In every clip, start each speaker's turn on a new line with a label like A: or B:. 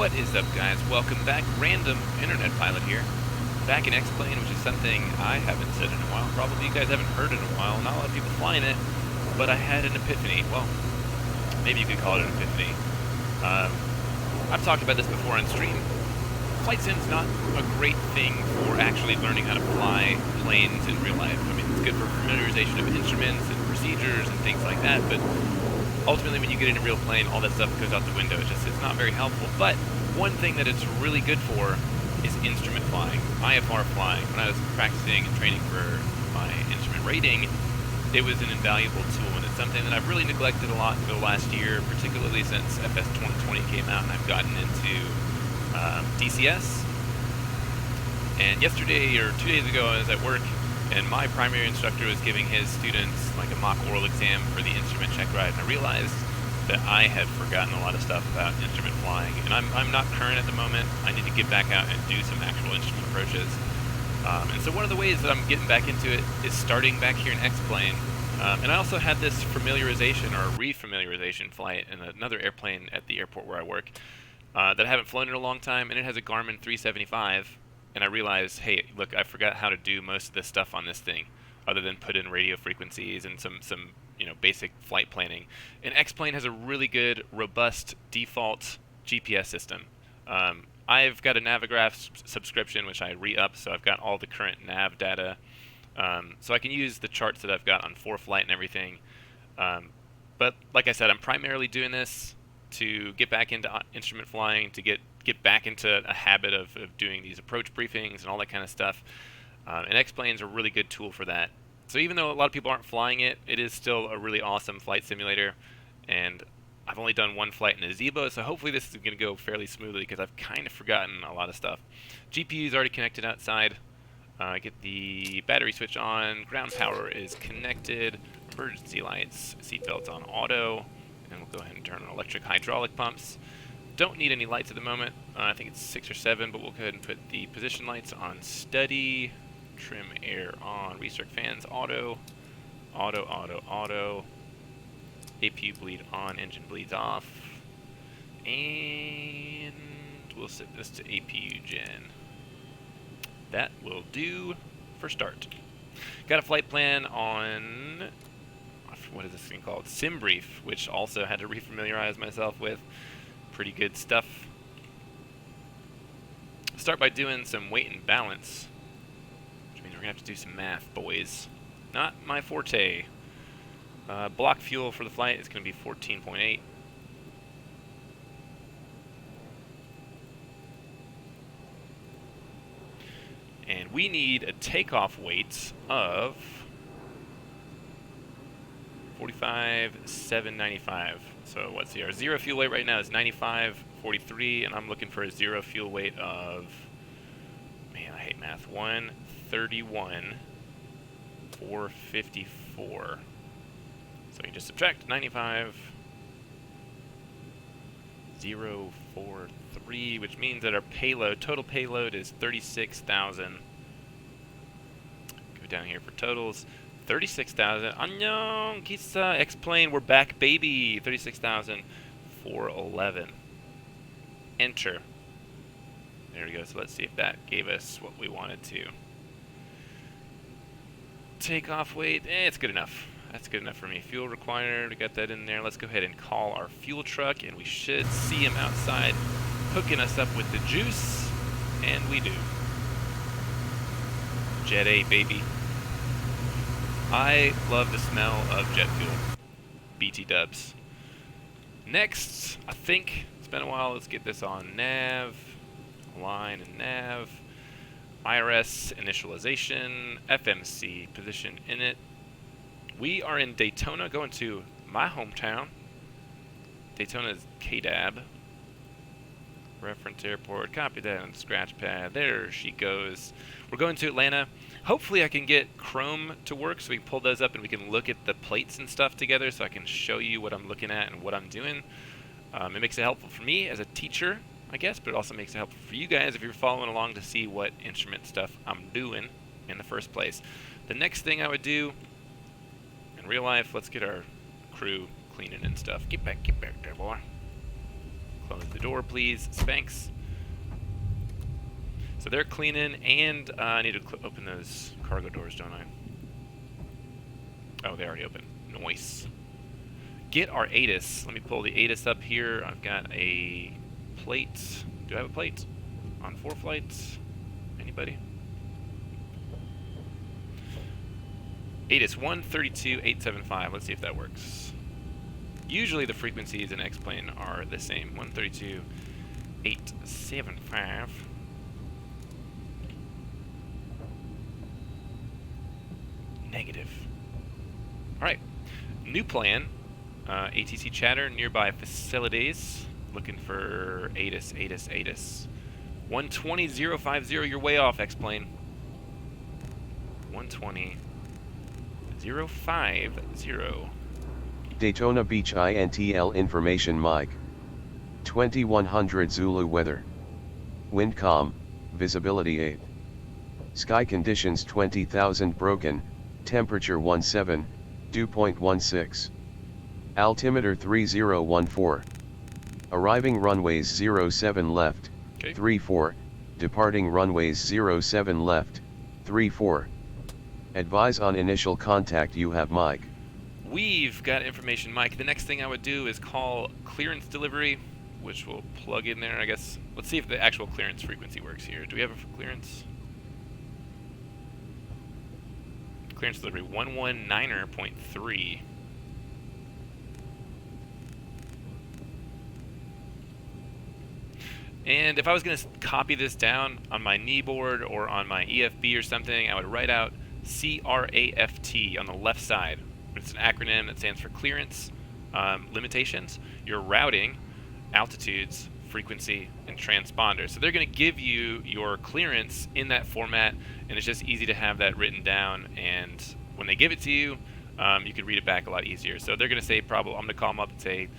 A: What is up, guys? Welcome back. Random Internet Pilot here. Back in X-Plane, which is something I haven't said in a while. Probably you guys haven't heard in a while. Not a lot of people flying it, but I had an epiphany. Well, maybe you could call it an epiphany. I've talked about this before on stream. Flight sim's not a great thing for actually learning how to fly planes in real life. I mean, it's good for familiarization of instruments and procedures and things like that, but ultimately when you get in a real plane, all that stuff goes out the window. It's not very helpful. But one thing that it's really good for is instrument flying, IFR flying. When I was practicing and training for my instrument rating, it was an invaluable tool, and it's something that I've really neglected a lot for the last year, particularly since FS 2020 came out and I've gotten into DCS. And yesterday or 2 days ago I was at work and my primary instructor was giving his students like a mock oral exam for the instrument check ride, and I realized that I had forgotten a lot of stuff about instrument flying, and I'm not current at the moment. I need to get back out and do some actual instrument approaches. And so one of the ways that I'm getting back into it is starting back here in X-Plane. And I also had this familiarization or refamiliarization flight in another airplane at the airport where I work that I haven't flown in a long time, and it has a Garmin 375. And I realized, hey, look, I forgot how to do most of this stuff on this thing, other than put in radio frequencies and some basic flight planning. And X-Plane has a really good, robust default GPS system. I've got a Navigraph subscription, which I re-up, so I've got all the current nav data. So I can use the charts that I've got on ForeFlight and everything. But like I said, I'm primarily doing this to get back into instrument flying, to get back into a habit of doing these approach briefings and all that kind of stuff. And X-Plane's a really good tool for that. So even though a lot of people aren't flying it, it is still a really awesome flight simulator. And I've only done one flight in a Zebo, so hopefully this is going to go fairly smoothly because I've kind of forgotten a lot of stuff. GPU is already connected outside. Get the battery switch on. Ground power is connected. Emergency lights, seatbelts on auto. And we'll go ahead and turn on electric hydraulic pumps. Don't need any lights at the moment. I think it's 6 or 7, but we'll go ahead and put the position lights on steady. Trim air on. Recirc fans auto. Auto, auto, auto. APU bleed on, engine bleeds off. And we'll set this to APU gen. That will do for start. Got a flight plan on, what is this thing called? SimBrief, which also had to refamiliarize myself with. Pretty good stuff. Start by doing some weight and balance, which means we're gonna have to do some math, boys. Not my forte. Block fuel for the flight is going to be 14.8. And we need a takeoff weight of 45,795. So what's here? Our zero fuel weight right now is 95.43, and I'm looking for a zero fuel weight of, man, I hate math, 131,454. So you just subtract 95,043, which means that our payload, total payload is 36,000. Go down here for totals. 36,000. Annyeong, Kisa, X-Plane, we're back, baby. 36,411. Enter. There we go. So let's see if that gave us what we wanted to. Takeoff weight, it's good enough. That's good enough for me. Fuel required, we got that in there. Let's go ahead and call our fuel truck, and we should see him outside hooking us up with the juice, and we do. Jet A, baby. I love the smell of jet fuel. BT dubs. Next, I think it's been a while. Let's get this on nav, line and nav, IRS initialization, FMC position in it. We are in Daytona, going to my hometown. Daytona's KDAB. Reference airport, copy that on the scratch pad. There she goes. We're going to Atlanta. Hopefully I can get Chrome to work so we can pull those up and we can look at the plates and stuff together so I can show you what I'm looking at and what I'm doing. It makes it helpful for me as a teacher, I guess, but it also makes it helpful for you guys if you're following along to see what instrument stuff I'm doing in the first place. The next thing I would do in real life, let's get our crew cleaning and stuff. Get back there, boy. Close the the door, please. Spanx. So they're cleaning, and I need to open those cargo doors, don't I? Oh, they already open. Nice. Get our ATIS. Let me pull the ATIS up here. I've got a plate. Do I have a plate on 4 flights? Anybody? ATIS 132.875. Let's see if that works. Usually the frequencies in X-plane are the same. 132.875. Negative. Alright. New plan. ATC chatter, nearby facilities. Looking for ATIS, ATIS, ATIS. 120.050, you're way off, X-plane. 120.050.
B: Daytona Beach INTL information Mike. 2100 Zulu weather. Wind calm, visibility 8. Sky conditions 20,000 broken, temperature 17, dew point 16. Altimeter 3014. Arriving runways 07 left, 34, departing runways 07 left, 34. Advise on initial contact you have Mike.
A: We've got information, Mike. The next thing I would do is call clearance delivery, which will plug in there, I guess. Let's see if the actual clearance frequency works here. Do we have a clearance? Clearance delivery 119.3. And if I was going to copy this down on my knee board or on my EFB or something, I would write out CRAFT on the left side. It's an acronym that stands for clearance limitations, your routing, altitudes, frequency, and transponder. So they're going to give you your clearance in that format, and it's just easy to have that written down. And when they give it to you, you can read it back a lot easier. So they're going to say, I'm going to call them up and say,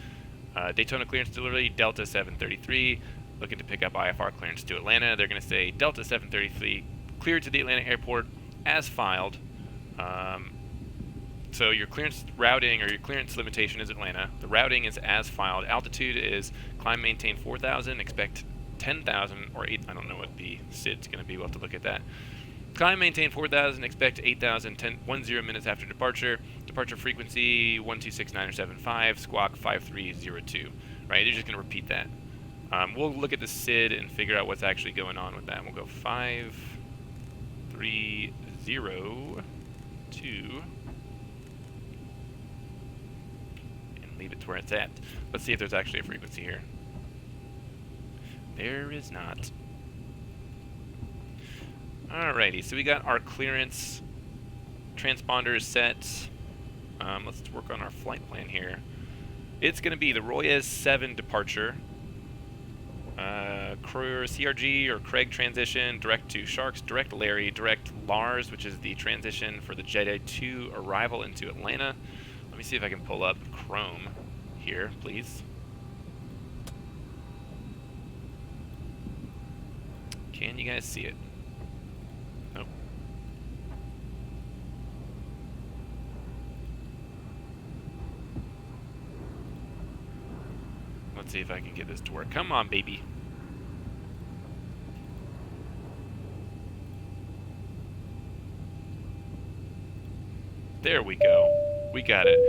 A: Daytona clearance delivery, Delta 733, looking to pick up IFR clearance to Atlanta. They're going to say, Delta 733, cleared to the Atlanta airport as filed. So your clearance routing or your clearance limitation is Atlanta. The routing is as filed. Altitude is climb, maintain 4,000, expect 10,000 or 8. I don't know what the SID's going to be. We'll have to look at that. Climb, maintain 4,000, expect 8,000, 10 minutes after departure. Departure frequency 1269.75, squawk 5302. Right? You're just going to repeat that. We'll look at the SID and figure out what's actually going on with that. We'll go 5302. Leave it to where it's at. Let's see if there's actually a frequency here. There is not. Alrighty, so we got our clearance transponders set. Let's work on our flight plan here. It's going to be the Royas 7 departure, CRG or Craig transition, direct to Sharks, direct Larry, direct Lars, which is the transition for the Jedi 2 arrival into Atlanta. Let me see if I can pull up Chrome here, please. Can you guys see it? Nope. Let's see if I can get this to work. Come on, baby. There we go. We got it.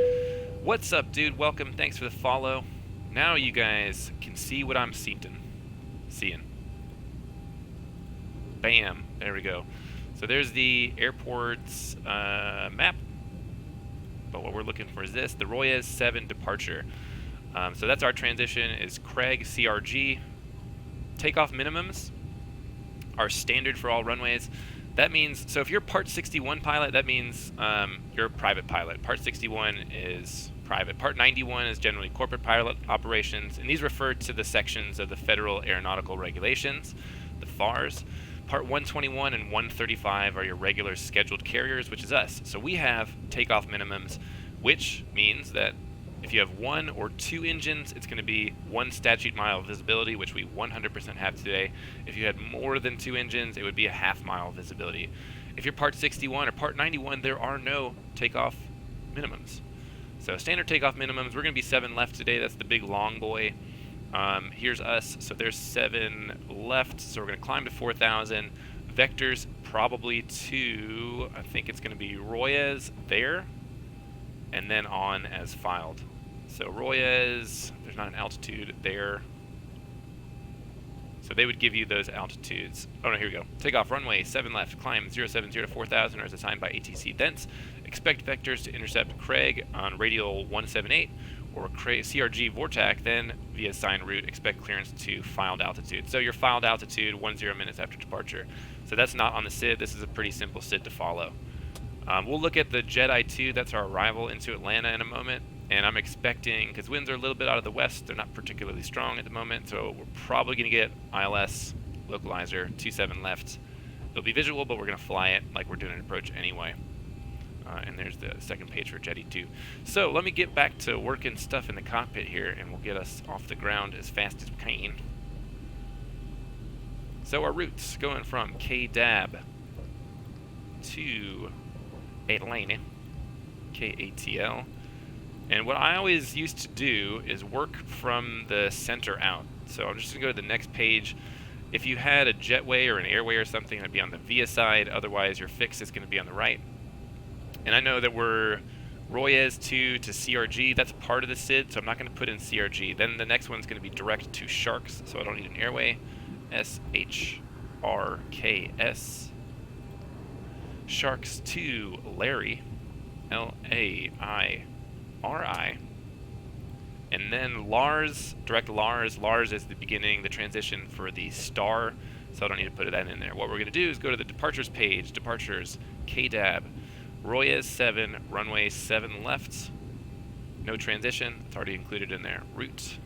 A: What's up, dude? Welcome. Thanks for the follow. Now you guys can see what I'm seeing. Bam. There we go. So there's the airport's map. But what we're looking for is this, the Royas 7 departure. So that's our transition is Craig CRG. Takeoff minimums are standard for all runways. That means, so if you're Part 61 pilot, that means you're a private pilot. Part 61 is private. Part 91 is generally corporate pilot operations, and these refer to the sections of the Federal Aeronautical Regulations, the FARs. Part 121 and 135 are your regular scheduled carriers, which is us. So we have takeoff minimums, which means that if you have 1 or 2 engines, it's going to be 1 statute mile of visibility, which we 100% have today. If you had more than 2 engines, it would be a half-mile visibility. If you're Part 61 or Part 91, there are no takeoff minimums. So standard takeoff minimums, we're going to be 7 left today. That's the big long boy. Here's us, so there's 7 left, so we're going to climb to 4,000. Vectors probably to, I think it's going to be Royes there, and then on as filed. So Royes, there's not an altitude there. So they would give you those altitudes. Oh no, here we go. Takeoff runway 7 left, climb 070 to 4,000 or as assigned by ATC thence. Expect vectors to intercept Craig on radial 178 or CRG Vortac, then via assigned route, expect clearance to filed altitude. So your filed altitude 10 minutes after departure. So that's not on the SID. This is a pretty simple SID to follow. We'll look at the Jedi 2, that's our arrival into Atlanta in a moment. And I'm expecting, because winds are a little bit out of the west, they're not particularly strong at the moment, so we're probably going to get ILS, localizer, 27 left. It'll be visual, but we're going to fly it like we're doing an approach anyway. And there's the second page for Jetty 2. So let me get back to working stuff in the cockpit here, and we'll get us off the ground as fast as we can. So our routes going from KDAB to Atlanta, KATL. And what I always used to do is work from the center out. So I'm just going to go to the next page. If you had a jetway or an airway or something, it'd be on the VIA side. Otherwise, your fix is going to be on the right. And I know that we're Royes 2 to CRG. That's part of the SID, so I'm not going to put in CRG. Then the next one's going to be direct to Sharks, so I don't need an airway. SHRKS. Sharks to Larry. LAIRI. And then Lars, direct Lars. Lars is the beginning, the transition for the star, so I don't need to put that in there. What we're going to do is go to the departures page. Departures, KDAB. Royes 7, runway 7 left. No transition, it's already included in there. Route.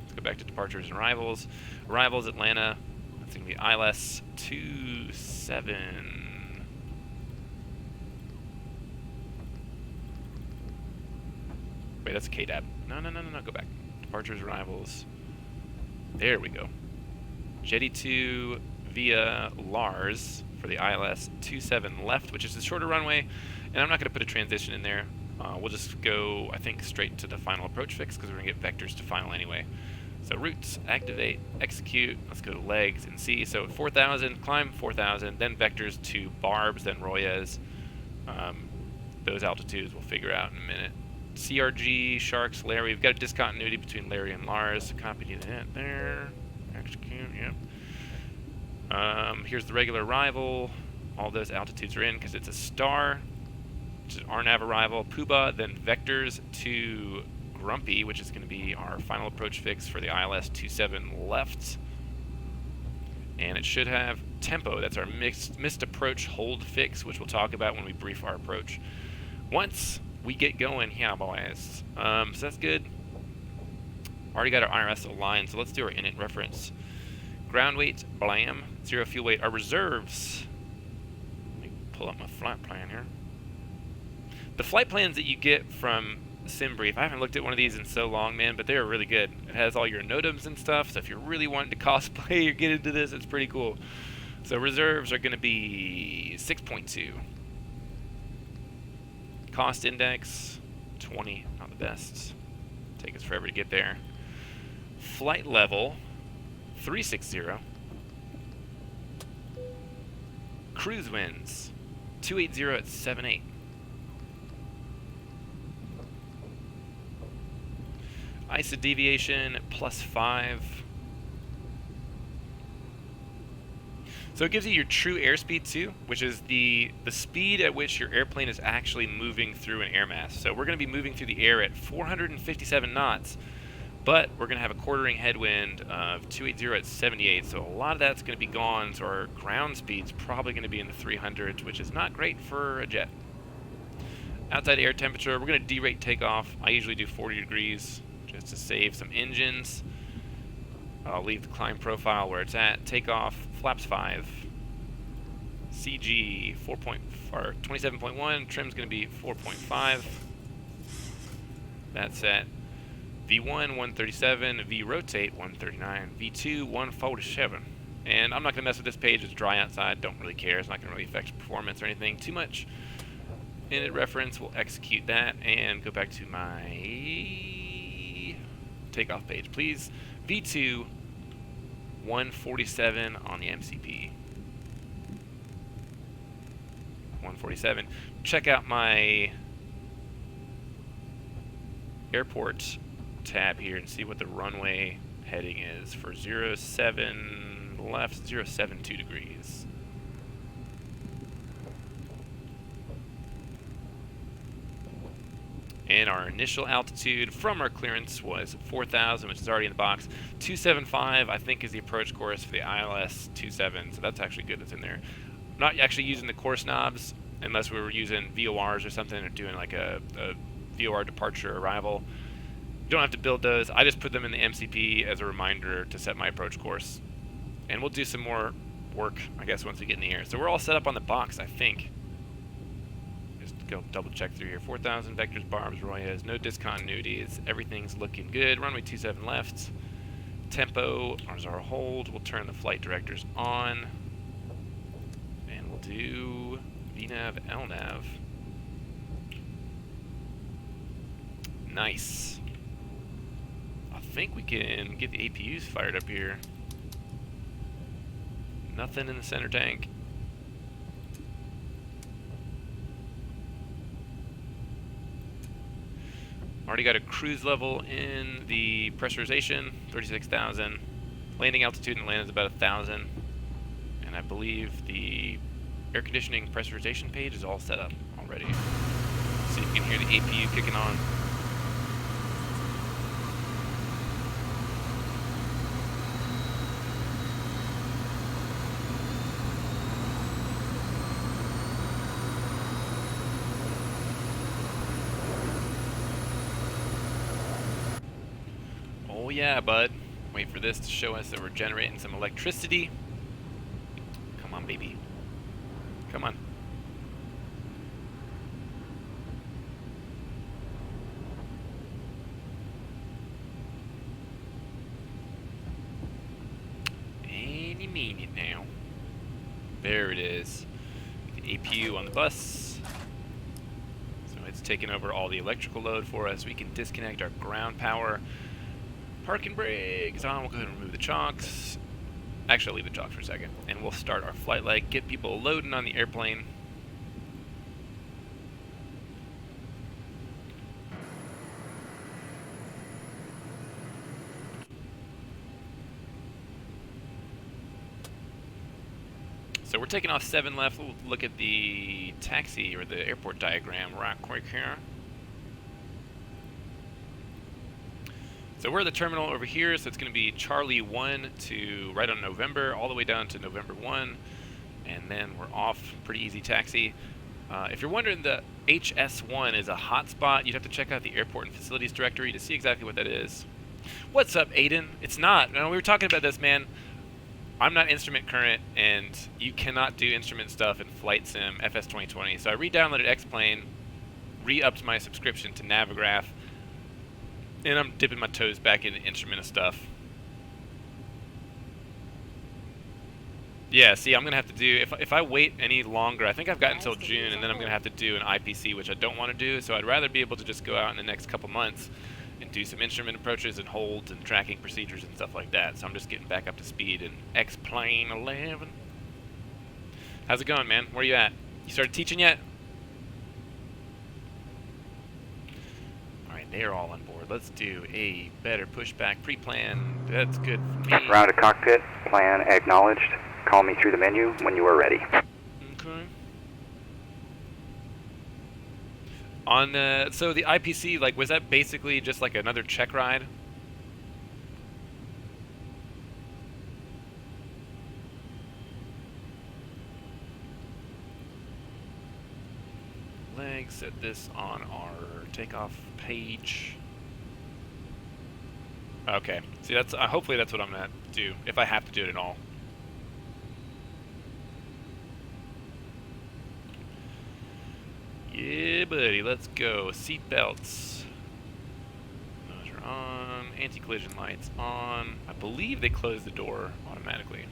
A: Let's go back to departures and arrivals. Arrivals, Atlanta. That's going to be ILS 27. Wait, that's KDAB. No, go back. Departures, arrivals. There we go. Jetty 2 via Lars for the ILS 27 left, which is the shorter runway, and I'm not going to put a transition in there. We'll just go, I think, straight to the final approach fix because we're going to get vectors to final anyway. So routes, activate, execute. Let's go to legs and see. So 4,000, climb 4,000, then vectors to Barbs, then Royes. Those altitudes we'll figure out in a minute. CRG, Sharks, Larry. We've got a discontinuity between Larry and Lars. Copy that there. Execute, yep. Here's the regular arrival. All those altitudes are in because it's a star, which is our nav arrival. Puba, then vectors to Grumpy, which is going to be our final approach fix for the ILS 27 left. And it should have tempo. That's our missed approach hold fix, which we'll talk about when we brief our approach. Once we get going, yeah, boys. So that's good. Already got our IRS aligned, so let's do our init reference. Ground weight, blam. Zero fuel weight. Our reserves. Let me pull up my flight plan here. The flight plans that you get from SimBrief, I haven't looked at one of these in so long, man, but they're really good. It has all your NOTAMs and stuff, so if you're really wanting to cosplay or get into this, it's pretty cool. So reserves are going to be 6.2. Cost index, 20, not the best. Take us forever to get there. Flight level, 360. Cruise winds, 280 at 78. ISA deviation, +5. So it gives you your true airspeed too, which is the speed at which your airplane is actually moving through an air mass. So we're going to be moving through the air at 457 knots, but we're going to have a quartering headwind of 280 at 78. So a lot of that's going to be gone. So our ground speed's probably going to be in the 300s, which is not great for a jet. Outside air temperature, we're going to derate takeoff. I usually do 40 degrees just to save some engines. I'll leave the climb profile where it's at. Takeoff, flaps 5. CG 27.1. Trim's going to be 4.5. That's at V1 137, V rotate 139, V2 147. And I'm not going to mess with this page. It's dry outside. Don't really care. It's not going to really affect performance or anything too much. Init reference, we'll execute that and go back to my takeoff page, please. V2 147 on the MCP. 147. Check out my airport tab here and see what the runway heading is for 07 left, 072 degrees. And our initial altitude from our clearance was 4,000, which is already in the box. 275, I think, is the approach course for the ILS 27, so that's actually good that's in there. I'm not actually using the course knobs unless we were using VORs or something, or doing like a VOR departure arrival. You don't have to build those. I just put them in the MCP as a reminder to set my approach course. And we'll do some more work, I guess, once we get in the air. So we're all set up on the box, I think. Go double check through here. 4,000 vectors, barbs, Royas, no discontinuities. Everything's looking good. Runway 27 left. Tempo is our hold. We'll turn the flight directors on. And we'll do VNAV, LNAV. Nice. I think we can get the APUs fired up here. Nothing in the center tank. Already got a cruise level in the pressurization, 36,000. Landing altitude and land is about 1,000. And I believe the air conditioning pressurization page is all set up already. See if you can hear the APU kicking on. Oh yeah, bud. Wait for this to show us that we're generating some electricity. Come on, baby. Come on. Any minute now. There it is. The APU on the bus. So it's taking over all the electrical load for us. We can disconnect our ground power. Park and brake is on. We'll go ahead and remove the chocks. Actually, I'll leave the chocks for a second. And we'll start our flight leg, get people loading on the airplane. So we're taking off 7 left. We'll look at the taxi or the airport diagram right quick here. So we're at the terminal over here, so it's going to be Charlie 1 to right on November, all the way down to November 1, and then we're off. Pretty easy taxi. If you're wondering, the HS1 is a hotspot. You'd have to check out the airport and facilities directory to see exactly what that is. What's up, Aiden? It's not. No, we were talking about this, man. I'm not instrument current, and you cannot do instrument stuff in Flight Sim FS 2020. So I re-downloaded X-Plane, re-upped my subscription to Navigraph, and I'm dipping my toes back into instrument stuff. Yeah, see, I'm going to have to do, if I wait any longer, I think I've got until June, and then I'm going to have to do an IPC, which I don't want to do, so I'd rather be able to just go out in the next couple months and do some instrument approaches and holds and tracking procedures and stuff like that. So I'm just getting back up to speed in X-Plane 11. How's it going, man? Where you at? You started teaching yet? Alright, they're all on board. Let's do a better pushback pre-plan. That's good for me.
C: Round to cockpit, plan acknowledged. Call me through the menu when you are ready.
A: Okay. On the, so the IPC, like, was that basically just like another check ride? Leg, set this on our takeoff page. Okay, see, that's hopefully that's what I'm gonna do if I have to do it at all. Yeah, buddy, let's go. Seat belts. Those are on. Anti-collision lights on. I believe they close the door automatically.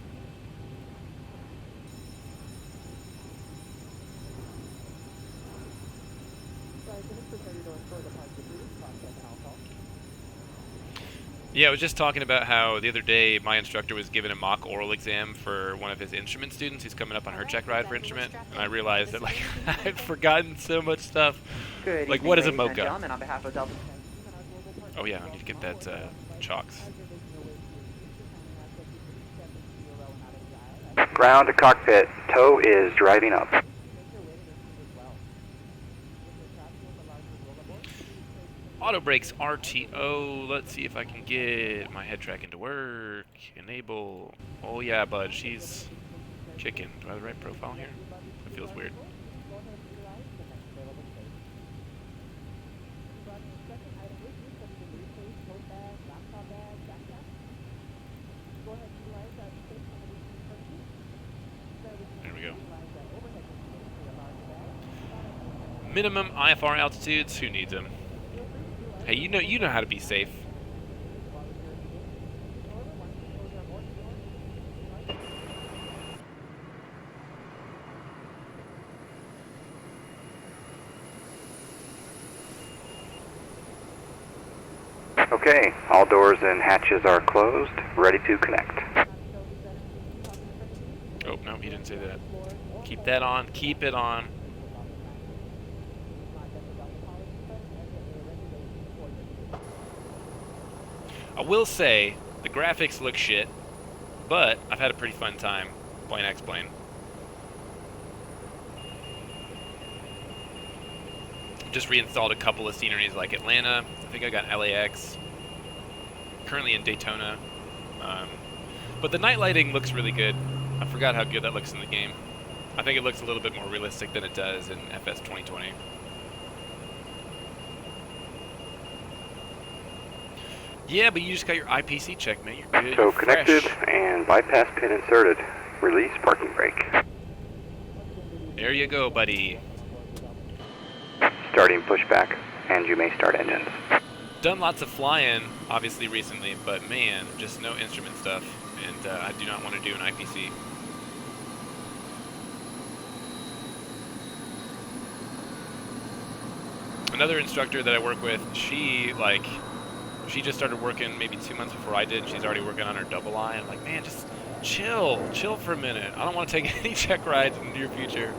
A: Yeah, I was just talking about how the other day my instructor was giving a mock oral exam for one of his instrument students who's coming up on her check ride for instrument, and I realized that, like, I've forgotten so much stuff.
D: Good
A: Like,
D: evening,
A: what is a
D: ladies and
A: mocha?
D: gentlemen, on behalf of Delta.
A: Oh yeah, I need to get that chalks.
C: Ground to cockpit. Tow is driving up.
A: Auto brakes RTO. Let's see if I can get my head tracking to work. Enable. Oh yeah, bud, she's kicking. Do I have the right profile here? That feels weird. There we go. Minimum IFR altitudes. Who needs them? Hey, you know how to be safe.
C: Okay, all doors and hatches are closed, ready to connect.
A: Oh, no, he didn't say that. Keep that on. Keep it on. I will say, the graphics look shit, but I've had a pretty fun time playing X-Plane. Just reinstalled a couple of sceneries like Atlanta. I think I got LAX. Currently in Daytona. But the night lighting looks really good. I forgot how good that looks in the game. I think it looks a little bit more realistic than it does in FS 2020. Yeah, but you just got your IPC check, man. You're good.
C: So
A: You're
C: connected
A: fresh.
C: and bypass pin inserted. Release parking brake.
A: There you go, buddy.
C: Starting pushback, and you may start engines.
A: Done lots of flying, obviously, recently, but man, just no instrument stuff, and I do not want to do an IPC. Another instructor that I work with, she just started working maybe 2 months before I did. She's already working on her double I. I'm like, man, just chill for a minute. I don't want to take any check rides in the near future.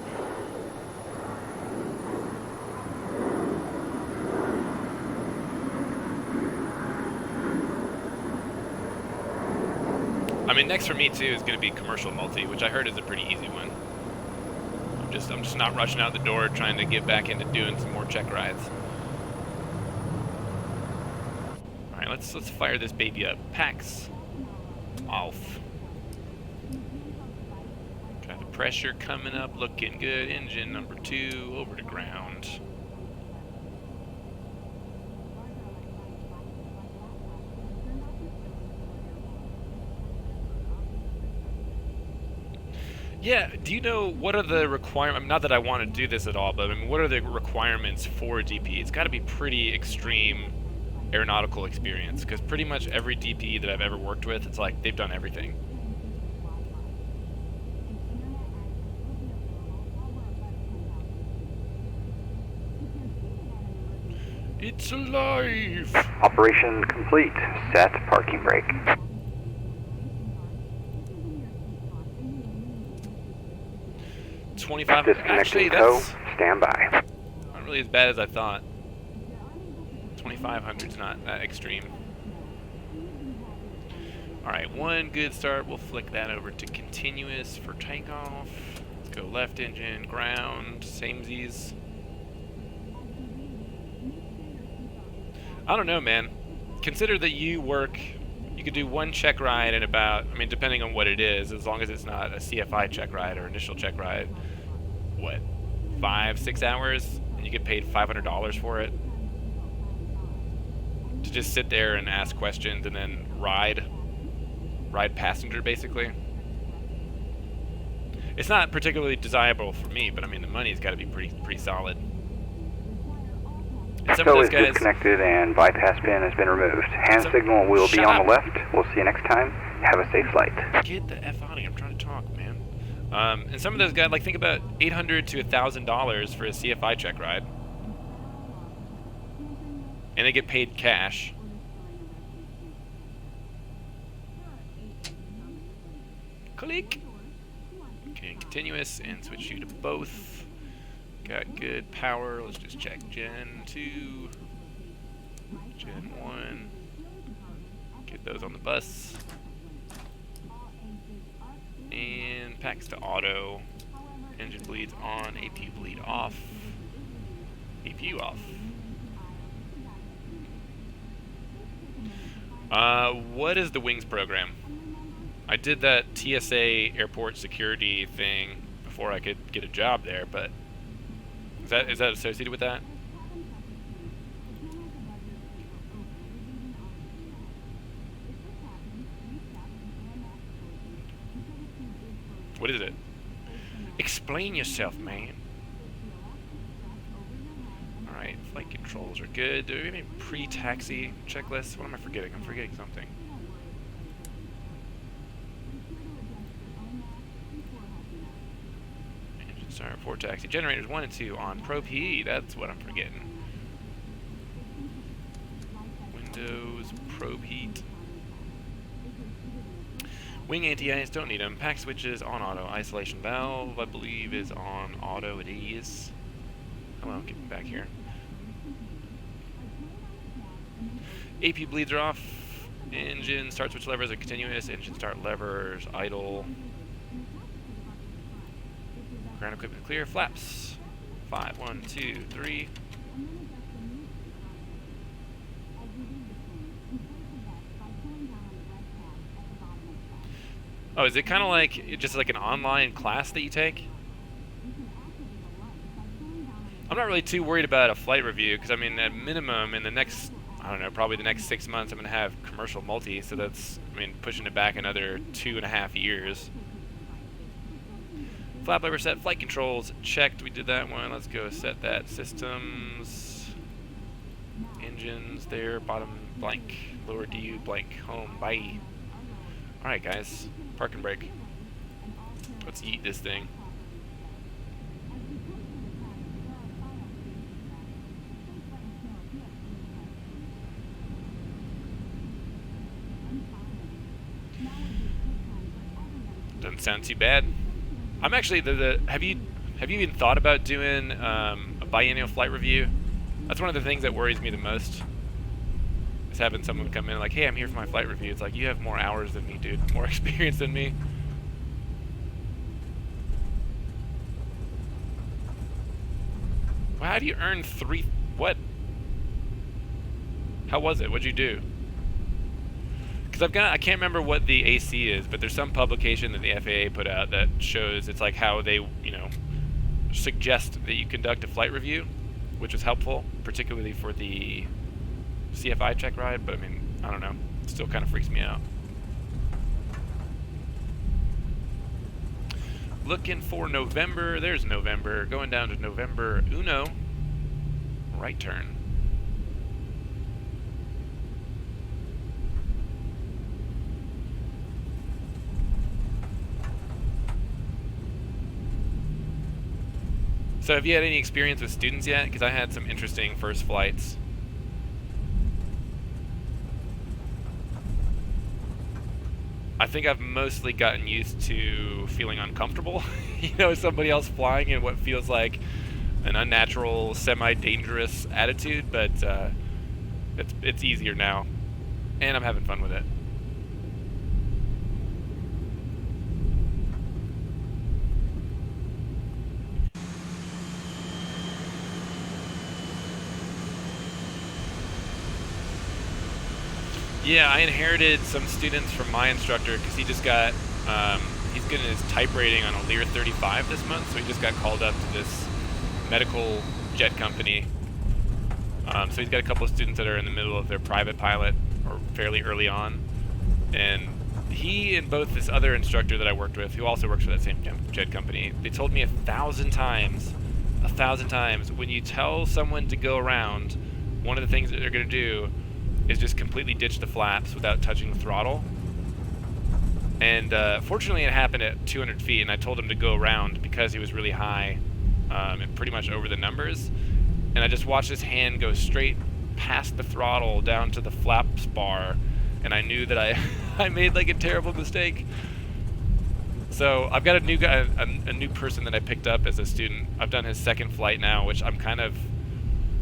A: I mean, next for me too is going to be commercial multi, which I heard is a pretty easy one. I'm just not rushing out the door trying to get back into doing some more check rides. All right, let's fire this baby up. Packs off. Got the pressure coming up, looking good. Engine number 2 over to ground. Yeah, do you know what are the requirements? I mean, not that I want to do this at all, but I mean, what are the requirements for a DP? It's got to be pretty extreme aeronautical experience, because pretty much every DP that I've ever worked with, it's like they've done everything. It's alive!
C: Operation complete. Set parking brake.
A: Actually,
C: Disconnecting tow.
A: that's
C: Stand by.
A: not really as bad as I thought. 2,500's not that extreme. Alright, one good start. We'll flick that over to continuous for takeoff. Let's go left engine, ground, samesies. I don't know, man. Consider that you could do one check ride in about, I mean, depending on what it is, as long as it's not a CFI check ride or initial check ride, what, 5-6 hours, and you get paid $500 for it? To just sit there and ask questions and then ride passenger, basically. It's not particularly desirable for me, but I mean, the money's got to be pretty solid. And some of
C: Tow
A: those
C: is
A: guys,
C: disconnected and bypass pin has been removed. Hand signal will be
A: Shut
C: on
A: up.
C: the left. We'll see you next time. Have a safe flight.
A: get the F out of here. I'm trying to talk, man. And some of those guys, like, think about $800 to $1,000 for a CFI check ride. And they get paid cash. Click. Continuous and switch you to both. Got good power. Let's just check Gen 2, Gen 1. Get those on the bus. And packs to auto. Engine bleeds on. APU bleed off. APU off. What is the wings program? I did that TSA airport security thing before I could get a job there, but is that associated with that? What is it? Explain yourself, man. Alright, flight controls are good. Do we have any pre-taxi checklists? What am I forgetting? I'm forgetting something. Engine start, 4 taxi. Generators 1 and 2 on Pro PE. That's what I'm forgetting. Windows, probe heat. Wing anti-ice, don't need them. Pack switches on auto. Isolation valve, I believe, is on auto. It is. Oh well, get me back here. AP bleeds are off. Engine start switch levers are continuous. Engine start levers idle. Ground equipment clear. Flaps. 5, 1, 2, 3. Oh, is it kind of like just like an online class that you take? I'm not really too worried about a flight review because I mean, at minimum, in the next, I don't know, probably the next 6 months, I'm gonna have commercial multi. So that's, I mean, pushing it back another 2.5 years. Flap lever set, flight controls checked. We did that one. Let's go set that. Systems, engines there, bottom blank, lower DU blank, home. Bye. All right, guys. Park and brake. Let's eat this thing. Doesn't sound too bad. I'm actually have you even thought about doing a biennial flight review? That's one of the things that worries me the most. Is having someone come in like, hey, I'm here for my flight review. It's like, you have more hours than me, dude. More experience than me. Well, how do you earn 3... What? How was it? What'd you do? Because I can't remember what the AC is, but there's some publication that the FAA put out that shows it's like how they, you know, suggest that you conduct a flight review, which was helpful, particularly for the CFI check ride, but I mean, I don't know. It still kind of freaks me out. Looking for November. There's November. Going down to November Uno. Right turn. So have you had any experience with students yet? Because I had some interesting first flights. I think I've mostly gotten used to feeling uncomfortable, you know, somebody else flying in what feels like an unnatural, semi-dangerous attitude, but it's easier now, and I'm having fun with it. Yeah, I inherited some students from my instructor because he just got, he's getting his type rating on a Lear 35 this month, so he just got called up to this medical jet company. So he's got a couple of students that are in the middle of their private pilot, or fairly early on. And he and both this other instructor that I worked with, who also works for that same jet company, they told me 1,000 times, when you tell someone to go around, one of the things that they're going to do is just completely ditch the flaps without touching the throttle. And fortunately it happened at 200 feet, and I told him to go around because he was really high and pretty much over the numbers. And I just watched his hand go straight past the throttle down to the flaps bar, and I knew that I made like a terrible mistake. So I've got a new guy, a new person that I picked up as a student. I've done his second flight now, which I'm kind of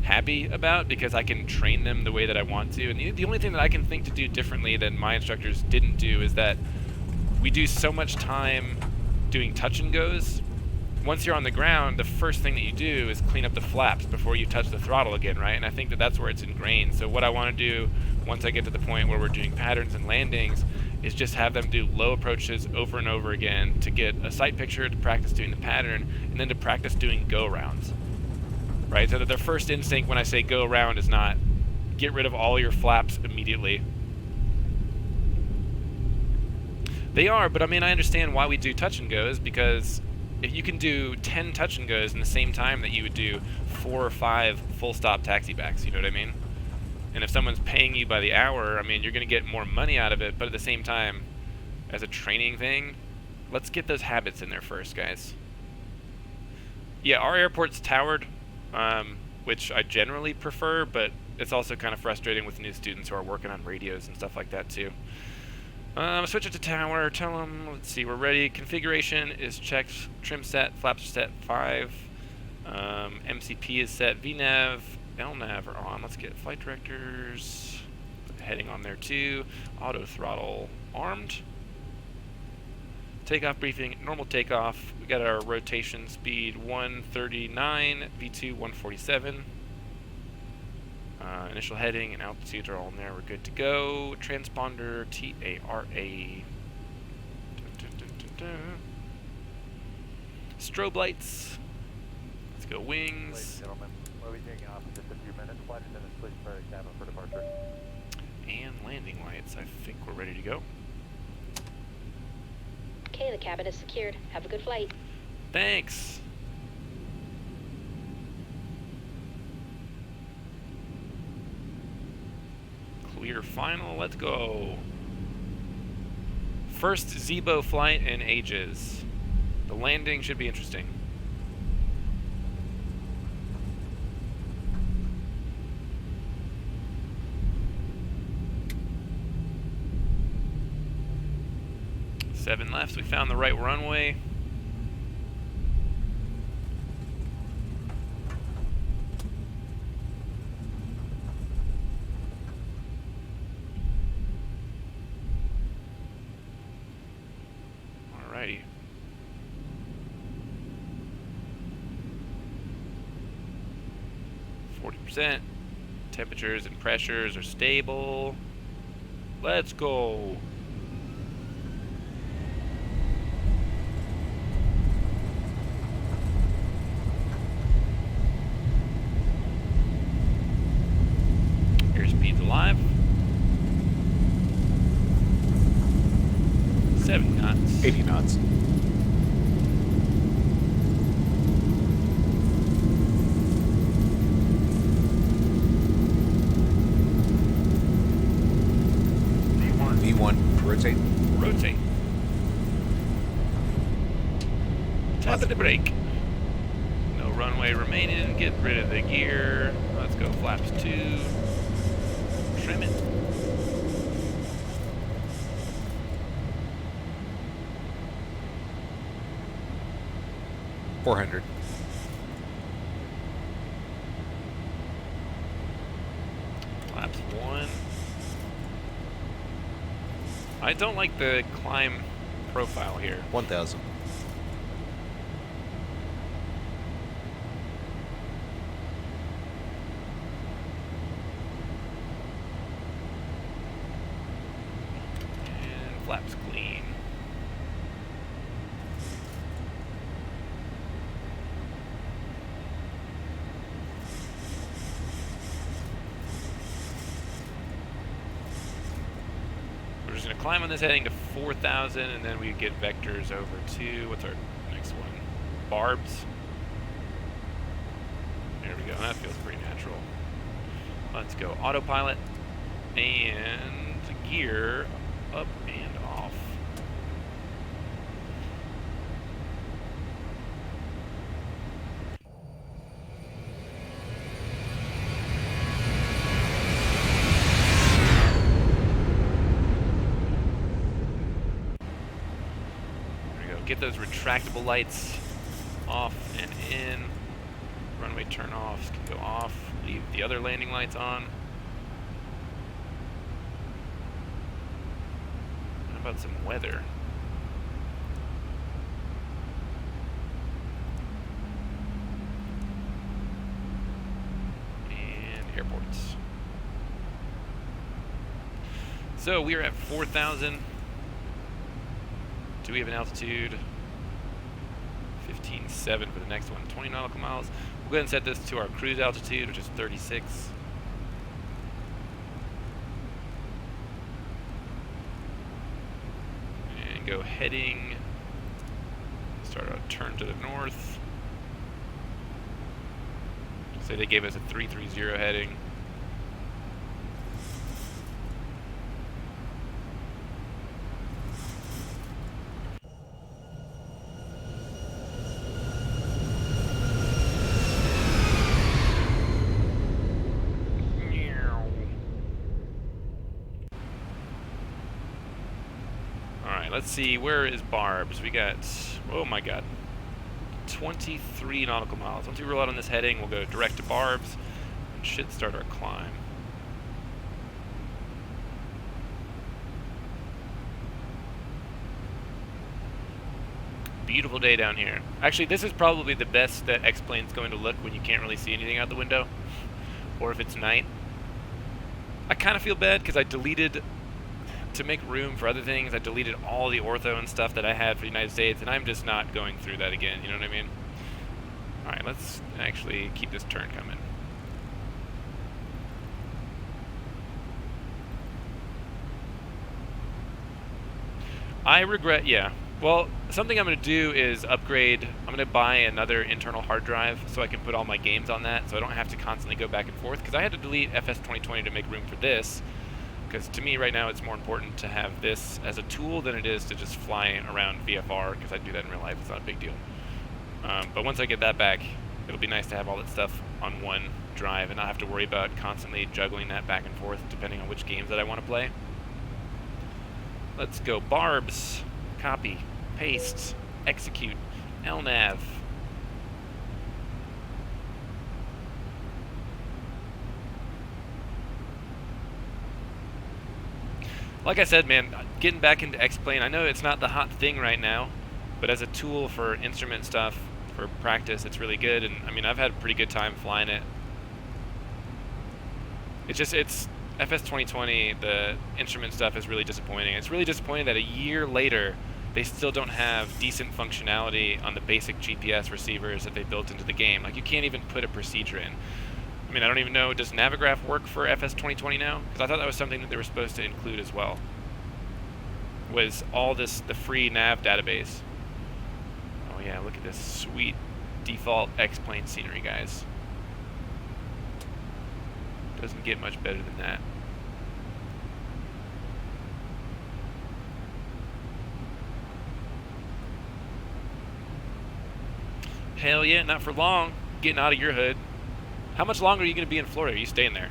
A: happy about because I can train them the way that I want to. And the only thing that I can think to do differently than my instructors didn't do is that we do so much time doing touch and goes. Once you're on the ground, the first thing that you do is clean up the flaps before you touch the throttle again, right? And I think that that's where it's ingrained. So what I want to do once I get to the point where we're doing patterns and landings is just have them do low approaches over and over again to get a sight picture, to practice doing the pattern, and then to practice doing go rounds, right? So that their first instinct when I say go around is not get rid of all your flaps immediately. They are, but I mean, I understand why we do touch and goes, because if you can do 10 touch and goes in the same time that you would do 4 or 5 full stop taxi backs, you know what I mean? And if someone's paying you by the hour, I mean, you're going to get more money out of it, but at the same time, as a training thing, let's get those habits in there first, guys. Yeah, our airport's towered, which I generally prefer, but it's also kind of frustrating with new students who are working on radios and stuff like that too. Switch it to tower, tell them, let's see, we're ready. Configuration is checked, trim set, flaps are set 5, MCP is set, VNAV, LNAV are on. Let's get flight directors, put the heading on there too, auto throttle armed. Takeoff briefing, normal takeoff. We got our rotation speed 139, V2 147. Initial heading and altitude are all in there. We're good to go. Transponder TARA. Strobe lights. Let's go wings.
D: Ladies and gentlemen, we'll be taking off in just a few minutes. Flight attendants, please prepare the cabin for departure.
A: And landing lights. I think we're ready to go.
E: Okay, the cabin is secured. Have a good flight.
A: Thanks. Clear final, let's go. First Zebo flight in ages. The landing should be interesting. Seven left, we found the right runway. Alrighty. %. Temperatures and pressures are stable. Let's go. Airspeed's alive. 70 knots.
F: 80 knots. V1, rotate.
A: Rotate. Tap of the brake. No runway remaining. Get rid of the gear. Let's go flaps 2. Trim it.
F: $400.
A: Flaps 1. I don't like the climb profile here.
F: 1,000.
A: And flaps clean. We're just going to climb on this heading to 4,000, and then we get vectors over to, what's our next one? Barbs. There we go, that feels pretty natural. Let's go autopilot and gear up and off. get those retractable lights off and in. Runway turn offs can go off. Leave the other landing lights on. How about some weather? And airports. So we are at 4,000. Do we have an altitude? 15.7 for the next one. 20 nautical miles. We'll go ahead and set this to our cruise altitude, which is 36. And go heading. Start our turn to the north. Say they gave us a 330 heading. Let's see, where is Barb's? We got, oh my god, 23 nautical miles. Once we roll out on this heading, we'll go direct to Barb's and should start our climb. Beautiful day down here. Actually, this is probably the best that X-Plane's going to look when you can't really see anything out the window, or if it's night. I kind of feel bad because I deleted, to make room for other things, I deleted all the ortho and stuff that I had for the United States, and I'm just not going through that again, you know what I mean? Alright, let's actually keep this turn coming. I regret, yeah. Well, something I'm going to do is upgrade, I'm going to buy another internal hard drive so I can put all my games on that, so I don't have to constantly go back and forth, because I had to delete FS 2020 to make room for this. Because to me right now it's more important to have this as a tool than it is to just fly around VFR, because I do that in real life, it's not a big deal. But once I get that back, it'll be nice to have all that stuff on one drive and not have to worry about constantly juggling that back and forth depending on which games that I want to play. Let's go Barb's, copy, paste, execute, LNAV. Like I said, man, getting back into X-Plane, I know it's not the hot thing right now, but as a tool for instrument stuff, for practice, it's really good, and I mean, I've had a pretty good time flying it. It's FS 2020, the instrument stuff is really disappointing. It's really disappointing that a year later, they still don't have decent functionality on the basic GPS receivers that they built into the game. Like, you can't even put a procedure in. I mean, I don't even know, does Navigraph work for FS 2020 now? Because I thought that was something that they were supposed to include as well. Was all this, the free nav database. Oh yeah, look at this sweet default X-Plane scenery, guys. Doesn't get much better than that. Hell yeah, not for long. Getting out of your hood. How much longer are you going to be in Florida? Are you staying there?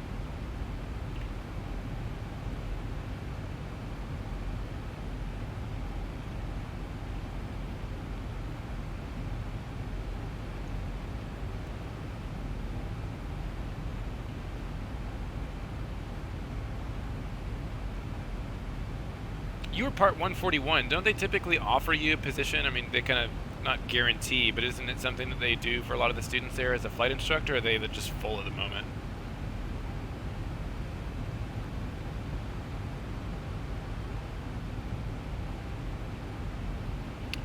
A: You were part 141. Don't they typically offer you a position? I mean, they kind of not guarantee, but isn't it something that they do for a lot of the students there as a flight instructor, or are they just full at the moment?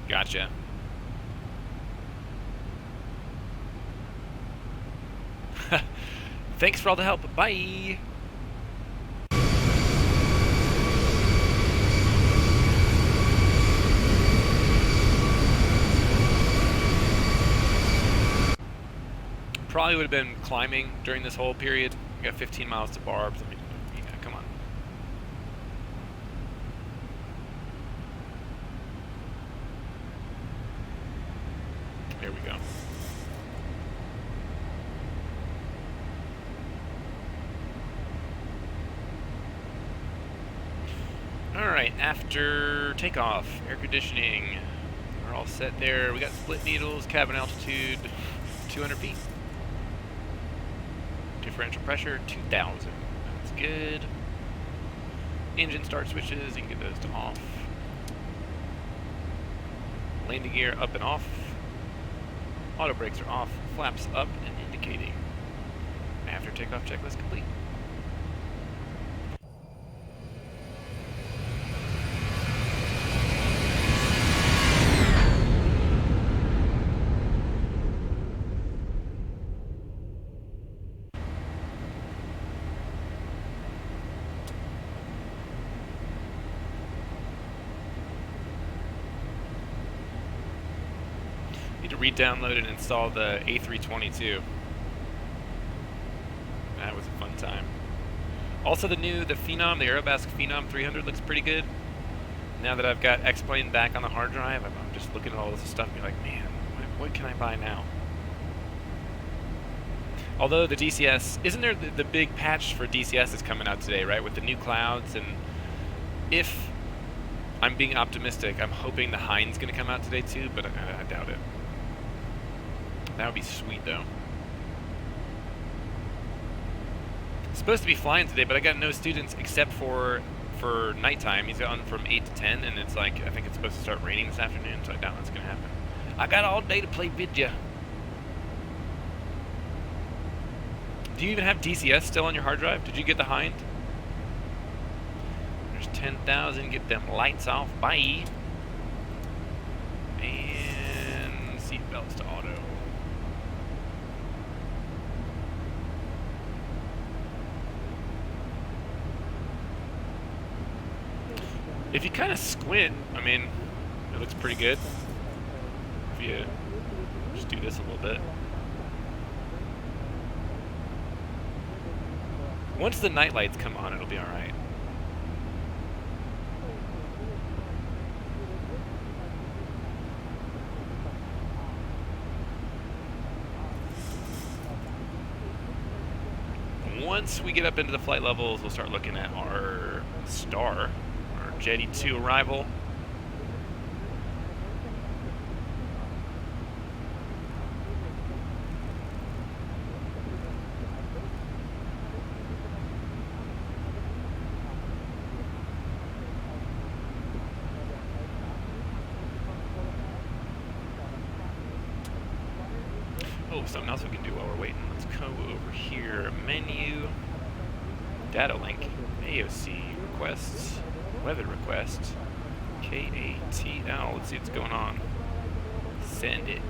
A: Gotcha. Thanks for all the help. Bye! Probably would have been climbing during this whole period. We got 15 miles to Barb's. I mean, yeah, come on. There we go. Alright, after takeoff, air conditioning. We're all set there. We got split needles, cabin altitude 200 feet. Differential pressure 2,000. That's good. Engine start switches, you can get those to off. Landing gear up and off. Auto brakes are off, flaps up and indicating. After takeoff checklist complete. Need to re-download and install the A322. That was a fun time. Also the Phenom, the Aerobasque Phenom 300 looks pretty good. Now that I've got X-Plane back on the hard drive, I'm just looking at all this stuff and be like, man, what can I buy now? Although the DCS, isn't there the big patch for DCS is coming out today, right? With the new clouds, and if I'm being optimistic, I'm hoping the Hein's going to come out today too, but I doubt it. That would be sweet though. Supposed to be flying today, but I got no students except for nighttime. He's on from 8 to 10, and it's like, I think it's supposed to start raining this afternoon, so I doubt that's going to happen. I got all day to play vidya. Do you even have DCS still on your hard drive? Did you get the Hind? There's 10,000. Get them lights off. Bye. And seat belts to auto. If you kind of squint, I mean, it looks pretty good. If you just do this a little bit. Once the night lights come on, it'll be all right. Once we get up into the flight levels, we'll start looking at our star. Jetty 2 arrival. Oh, something else we can do while we're waiting. Let's go over here. Menu. Data link. AOC requests. Weather request, KATL, let's see what's going on. Send it.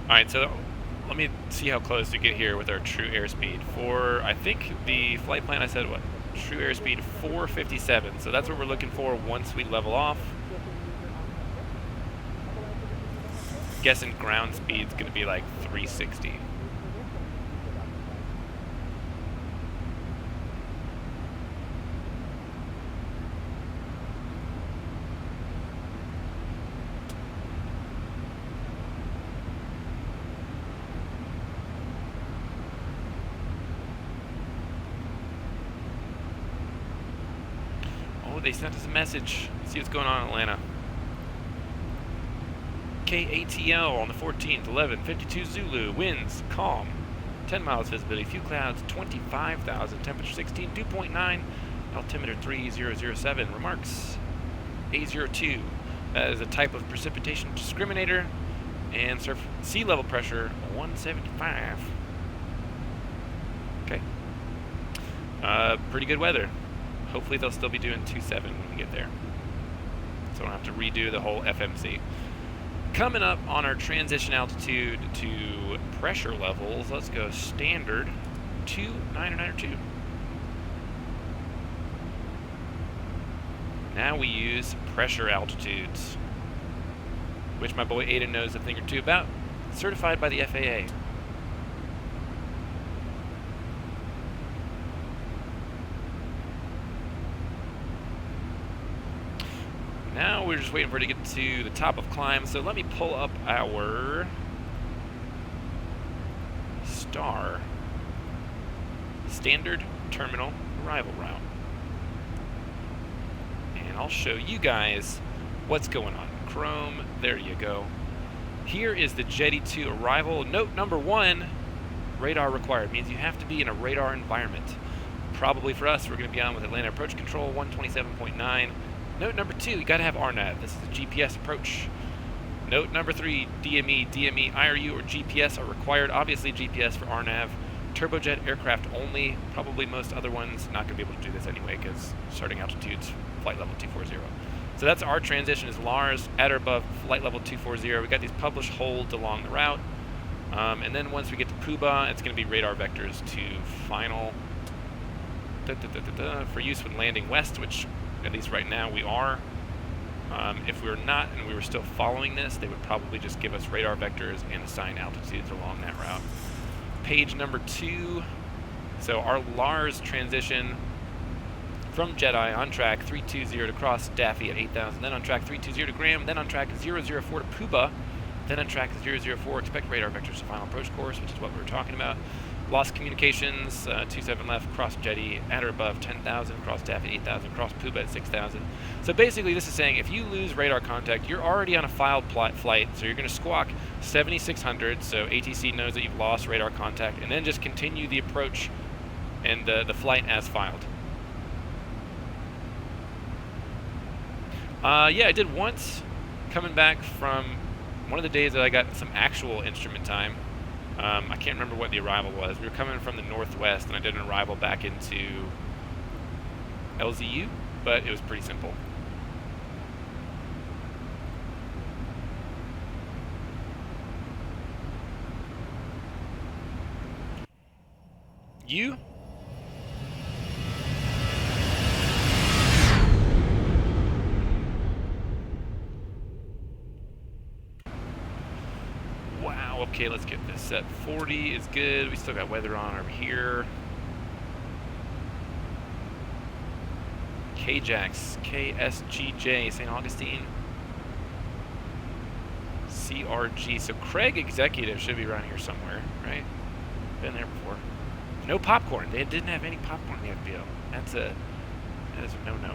A: Alright, so let me see how close we get here with our true airspeed. For, I think the flight plan I said, what? True airspeed 457. So that's what we're looking for once we level off. Guessing ground speed's going to be like 360. They sent us a message. Let's see what's going on in Atlanta. KATL on the 14th, 11:52 Zulu. Winds calm. 10 miles visibility. Few clouds. 25,000. Temperature 16. Dew point 9. Altimeter 3007. Remarks. A02. That is a type of precipitation discriminator. And sea level pressure 175. Okay. Pretty good weather. Hopefully they'll still be doing 2.7 when we get there. So I don't have to redo the whole FMC. Coming up on our transition altitude to pressure levels, let's go standard 2.992. Now we use pressure altitudes, which my boy Aiden knows a thing or two about. Certified by the FAA. now we're just waiting for it to get to the top of climb. So let me pull up our star standard terminal arrival route. And I'll show you guys what's going on. Chrome, there you go. Here is the Jetty 2 arrival. Note number 1, radar required. Means you have to be in a radar environment. Probably for us, we're going to be on with Atlanta Approach Control 127.9. Note number 2, you got to have RNAV. This is a GPS approach. Note number 3, DME, IRU, or GPS are required. Obviously GPS for RNAV. Turbojet aircraft only. Probably most other ones not going to be able to do this anyway because starting altitudes, flight level 240. So that's our transition is Lars at or above flight level 240. We got these published holds along the route. And then once we get to Puba, it's going to be radar vectors to final for use when landing west, which at least right now we are. If we were not and we were still following this, they would probably just give us radar vectors and assign altitudes along that route. Page number 2. So our Lars transition from Jedi on track 320 to cross Daffy at 8,000, then on track 320 to Graham, then on track 004 to Puba, then on track 004, expect radar vectors to final approach course, which is what we were talking about. Lost communications, 27 left, cross Jetty at or above 10,000, cross Daffy 8,000, cross Puba at 6,000. So basically this is saying if you lose radar contact, you're already on a filed flight, so you're going to squawk 7600, so ATC knows that you've lost radar contact, and then just continue the approach and the flight as filed. Yeah, I did once, coming back from one of the days that I got some actual instrument time. I can't remember what the arrival was. We were coming from the northwest, and I did an arrival back into LZU, but it was pretty simple. You? Wow, okay, let's get this set. 40 is good. We still got weather on over here. KJAX, KSGJ, St. Augustine. CRG. So Craig Executive should be around here somewhere, right? Been there before. No popcorn. They didn't have any popcorn in the FBO. That is a no-no.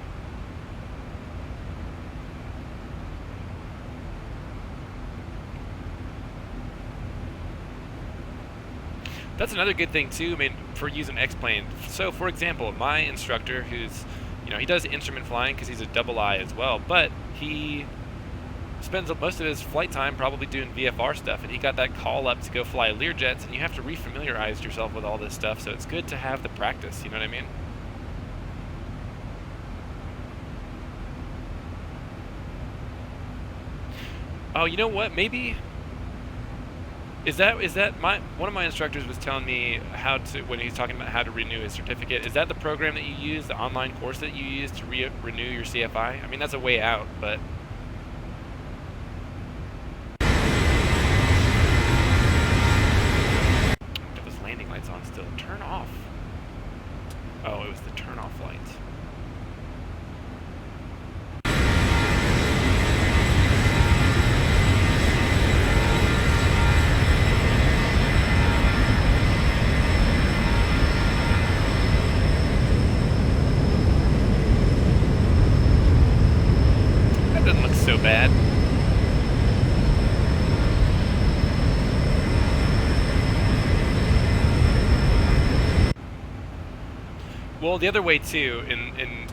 A: That's another good thing too, I mean, for using X-Plane. So for example, my instructor who's, he does instrument flying because he's a double I as well, but he spends most of his flight time probably doing VFR stuff, and he got that call up to go fly Learjets, and you have to refamiliarize yourself with all this stuff, so it's good to have the practice, you know what I mean? Oh, you know what, maybe... Is that one of my instructors was telling me how to, when he's talking about how to renew his certificate, is that the program that you use, the online course that you use to renew your CFI? I mean, that's a way out, but... Got those landing lights on still. Turn off. Oh, it was the turn off light. So bad. Well, the other way too, in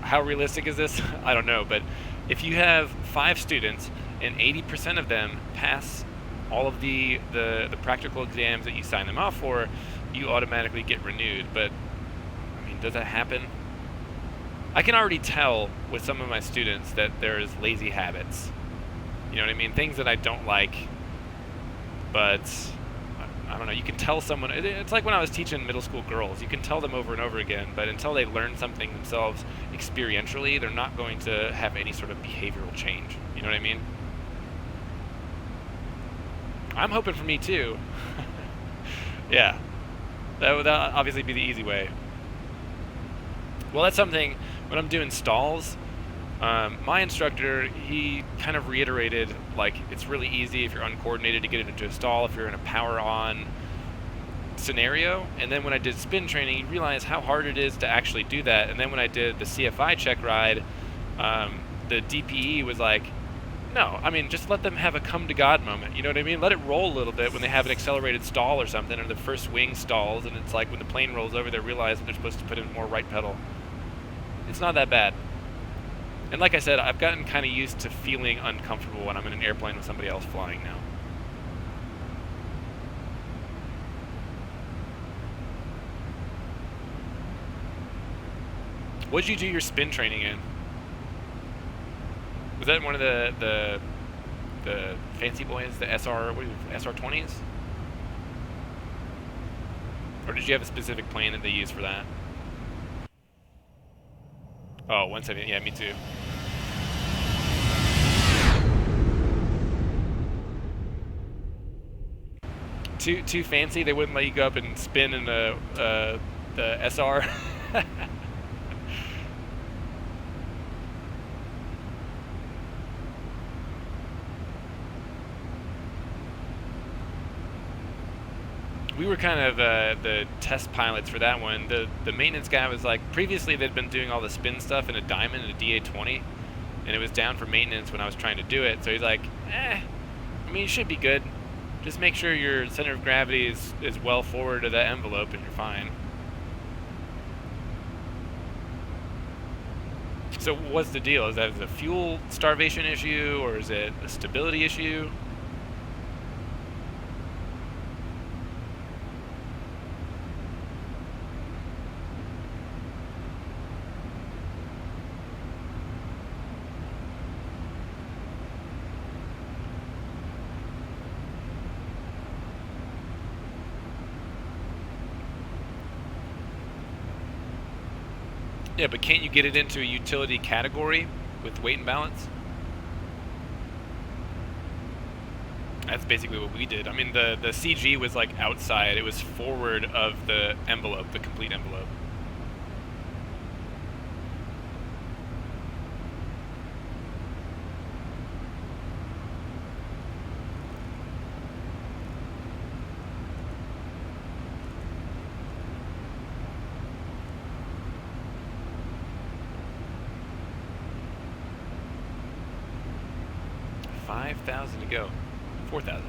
A: how realistic is this? I don't know, but if you have 5 students and 80% of them pass all of the practical exams that you sign them off for, you automatically get renewed. But I mean, does that happen? I can already tell with some of my students that there's lazy habits. You know what I mean? Things that I don't like, but I don't know. You can tell someone, it's like when I was teaching middle school girls. You can tell them over and over again, but until they learn something themselves experientially, they're not going to have any sort of behavioral change. You know what I mean? I'm hoping for me too. Yeah. That would obviously be the easy way. Well, that's something, when I'm doing stalls, My instructor, he kind of reiterated, like, it's really easy if you're uncoordinated to get it into a stall if you're in a power-on scenario. And then when I did spin training, you realize how hard it is to actually do that. And then when I did the CFI check ride, the DPE was like, no, I mean, just let them have a come-to-God moment, you know what I mean? Let it roll a little bit when they have an accelerated stall or something, or the first wing stalls, and it's like when the plane rolls over, they realize that they're supposed to put in more right pedal. It's not that bad. And like I said, I've gotten kind of used to feeling uncomfortable when I'm in an airplane with somebody else flying now. What did you do your spin training in? Was that one of the fancy boys, the SR, what is it, SR20s? Or did you have a specific plane that they use for that? Oh, 170, yeah, me too. Too fancy, they wouldn't let you go up and spin in the SR. We were kind of the test pilots for that one. The maintenance guy was like, previously they'd been doing all the spin stuff in a Diamond and a DA-20, and it was down for maintenance when I was trying to do it. So he's like, I mean, you should be good. Just make sure your center of gravity is well forward of that envelope and you're fine. So what's the deal? Is that a fuel starvation issue, or is it a stability issue? Yeah, but can't you get it into a utility category with weight and balance? That's basically what we did. I mean, the CG was like outside. It was forward of the envelope, the complete envelope. $5,000 to go. 4,000.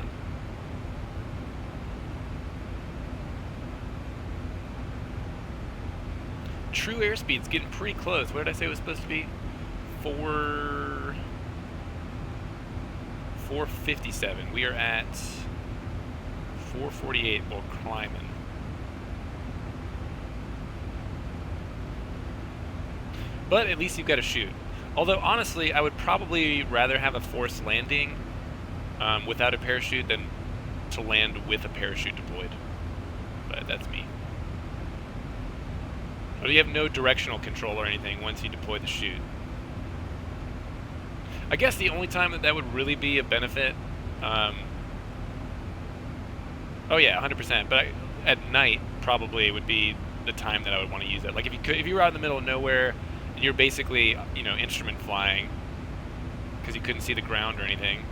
A: True airspeed's getting pretty close. What did I say it was supposed to be? 457. We are at 448 while climbing. But at least you've got to shoot. Although, honestly, I would probably rather have a forced landing without a parachute than to land with a parachute deployed. But that's me. Or you have no directional control or anything once you deploy the chute. I guess the only time that would really be a benefit... oh yeah, 100%. But at night, probably it would be the time that I would want to use it. Like if you were out in the middle of nowhere... You're basically, you know, instrument flying because you couldn't see the ground or anything.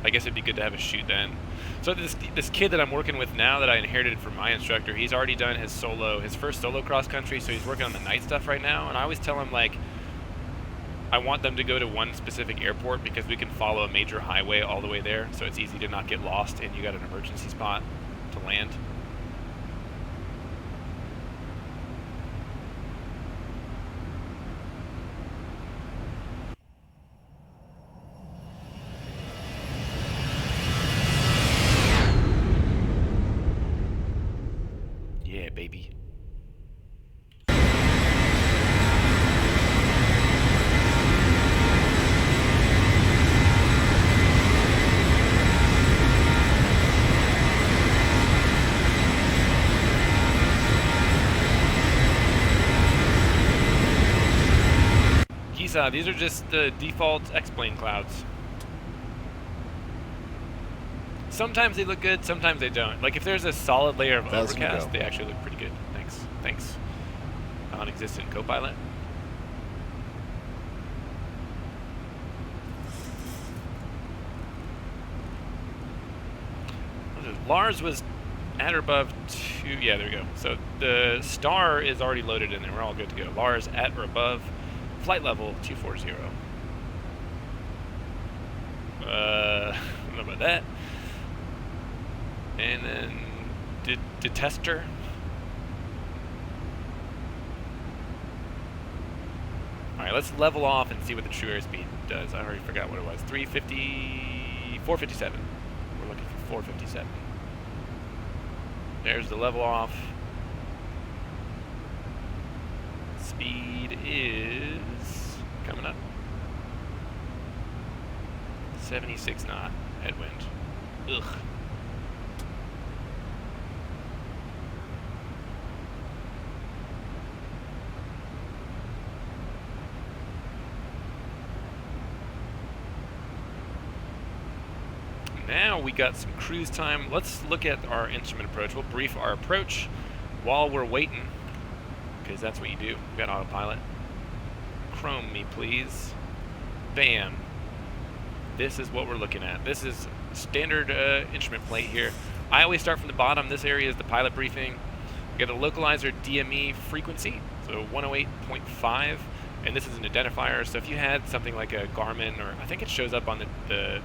A: I guess it'd be good to have a chute then. So this kid that I'm working with now that I inherited from my instructor, he's already done his first solo cross country, so he's working on the night stuff right now. And I always tell him, like, I want them to go to one specific airport because we can follow a major highway all the way there, so it's easy to not get lost and you got an emergency spot to land. Baby. Kisa, these are just the default X-plane clouds. Sometimes they look good, sometimes they don't. Like if there's a solid layer of overcast, they actually look pretty good. Thanks. Non-existent co-pilot. Lars was at or above 2, yeah, there we go. So the star is already loaded in there. We're all good to go. Lars at or above flight level 240. I don't know about that. And then detester. Alright, let's level off and see what the true airspeed does. I already forgot what it was. 457. We're looking for 457. There's the level off. Speed is coming up. 76 knot headwind. Ugh. Now we got some cruise time. Let's look at our instrument approach. We'll brief our approach while we're waiting, because that's what you do. We've got autopilot. Chrome me, please. Bam. This is what we're looking at. This is standard instrument plate here. I always start from the bottom. This area is the pilot briefing. We got a localizer DME frequency, so 108.5, and this is an identifier. So if you had something like a Garmin, or I think it shows up on the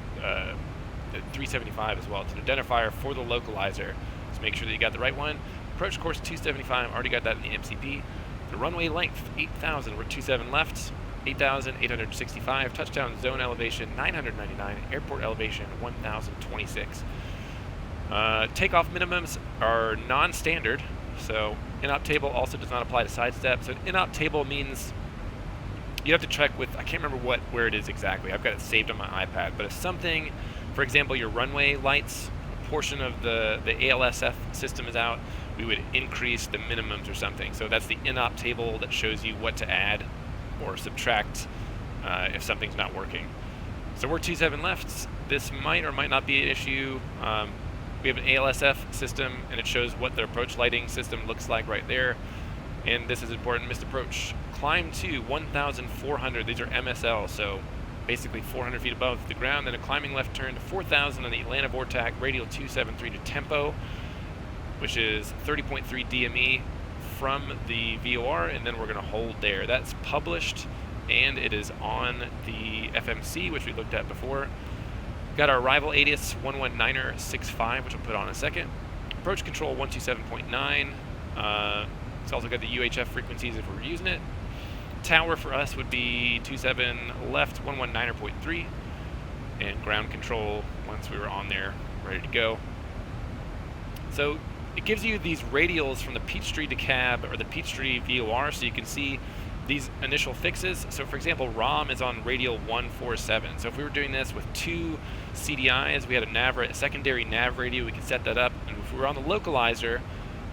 A: 375 as well. It's an identifier for the localizer. So make sure that you got the right one. Approach course 275, already got that in the MCP. The runway length, 8,000, we're 27 left. 8,865. Touchdown zone elevation, 999. Airport elevation, 1,026. Takeoff minimums are non-standard. So in-op table also does not apply to sidestep. So in-op table means you have to check with, I can't remember where it is exactly. I've got it saved on my iPad. But if something, for example, your runway lights, a portion of the ALSF system is out, we would increase the minimums or something. So that's the in-op table that shows you what to add or subtract if something's not working. So we're 27 left. This might or might not be an issue. We have an ALSF system, and it shows what the approach lighting system looks like right there. And this is important, missed approach. Climb to 1,400. These are MSL, so basically 400 feet above the ground. Then a climbing left turn to 4,000 on the Atlanta Vortac, radial 273 to tempo, which is 30.3 DME from the VOR, and then we're going to hold there. That's published, and it is on the FMC, which we looked at before. Got our arrival ATIS 119er65, which we'll put on in a second. Approach control 127.9. It's also got the UHF frequencies if we're using it. Tower for us would be 27 left, 119er.3. And ground control once we were on there, ready to go. So it gives you these radials from the Peachtree DeKalb or the Peachtree VOR, so you can see these initial fixes. So for example, ROM is on radial 147. So if we were doing this with 2 CDIs, we had a secondary nav radio, we could set that up. And if we were on the localizer,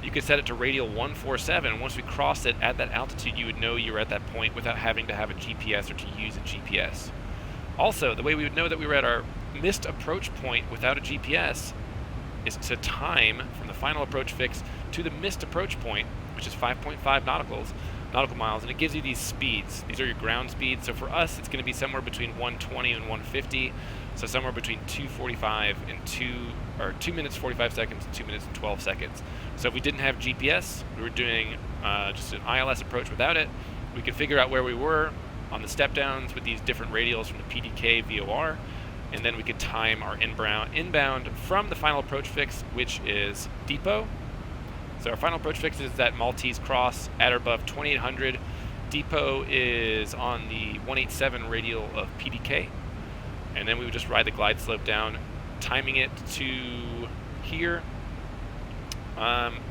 A: you could set it to radial 147. And once we crossed it at that altitude, you would know you were at that point without having to have a GPS or to use a GPS. Also, the way we would know that we were at our missed approach point without a GPS is to time from the final approach fix to the missed approach point, which is 5.5 nautical miles, and it gives you these speeds. These are your ground speeds. So for us, it's going to be somewhere between 120 and 150. So somewhere between 2:45 and 2 minutes 45 seconds and 2 minutes and 12 seconds. So if we didn't have GPS, we were doing just an ILS approach without it, we could figure out where we were on the step downs with these different radials from the PDK VOR, and then we could time our inbound from the final approach fix, which is depot. So our final approach fix is that Maltese cross at or above 2800. Depot is on the 187 radial of PDK. And then we would just ride the glide slope down, timing it to here.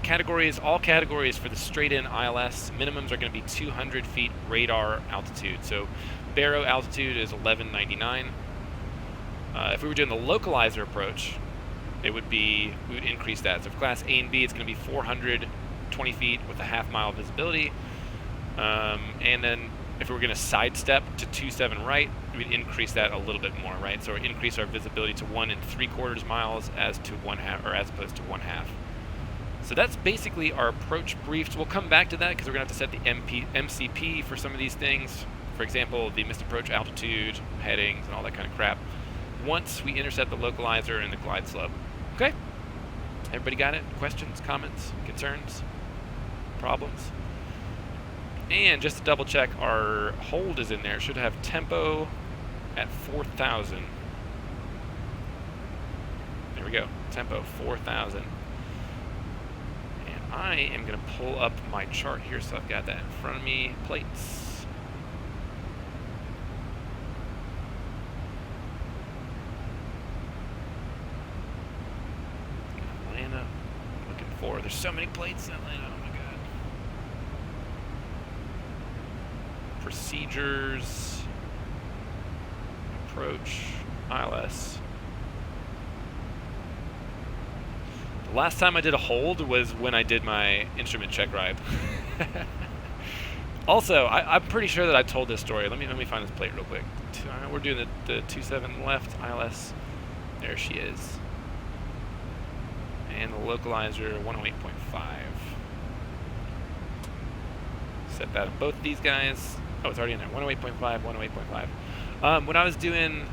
A: Categories, all categories for the straight-in ILS, minimums are going to be 200 feet radar altitude. So Barrow altitude is 1199. If we were doing the localizer approach, we would increase that. So for class A and B, it's going to be 420 feet with a half-mile visibility. And then if we were going to sidestep to 27 right, we'd increase that a little bit more, right? So we increase our visibility to 1 3/4 miles as opposed to 1/2. So that's basically our approach briefs. We'll come back to that because we're going to have to set the MCP for some of these things. For example, the missed approach altitude, headings, and all that kind of crap, once we intercept the localizer and the glide slope. Okay? Everybody got it? Questions, comments, concerns, problems? And just to double check, our hold is in there. It should have tempo at 4,000. There we go. Tempo 4,000. And I am going to pull up my chart here, so I've got that in front of me. Plates. Atlanta. Looking for. There's so many plates in Atlanta. Oh my god. Procedures. Approach. ILS. The last time I did a hold was when I did my instrument check ride. Also, I'm pretty sure that I told this story. Let me find this plate real quick. We're doing the 27 left ILS. There she is. And the localizer 108.5. Set that on both these guys. Oh, it's already in there. 108.5, 108.5. When I was doing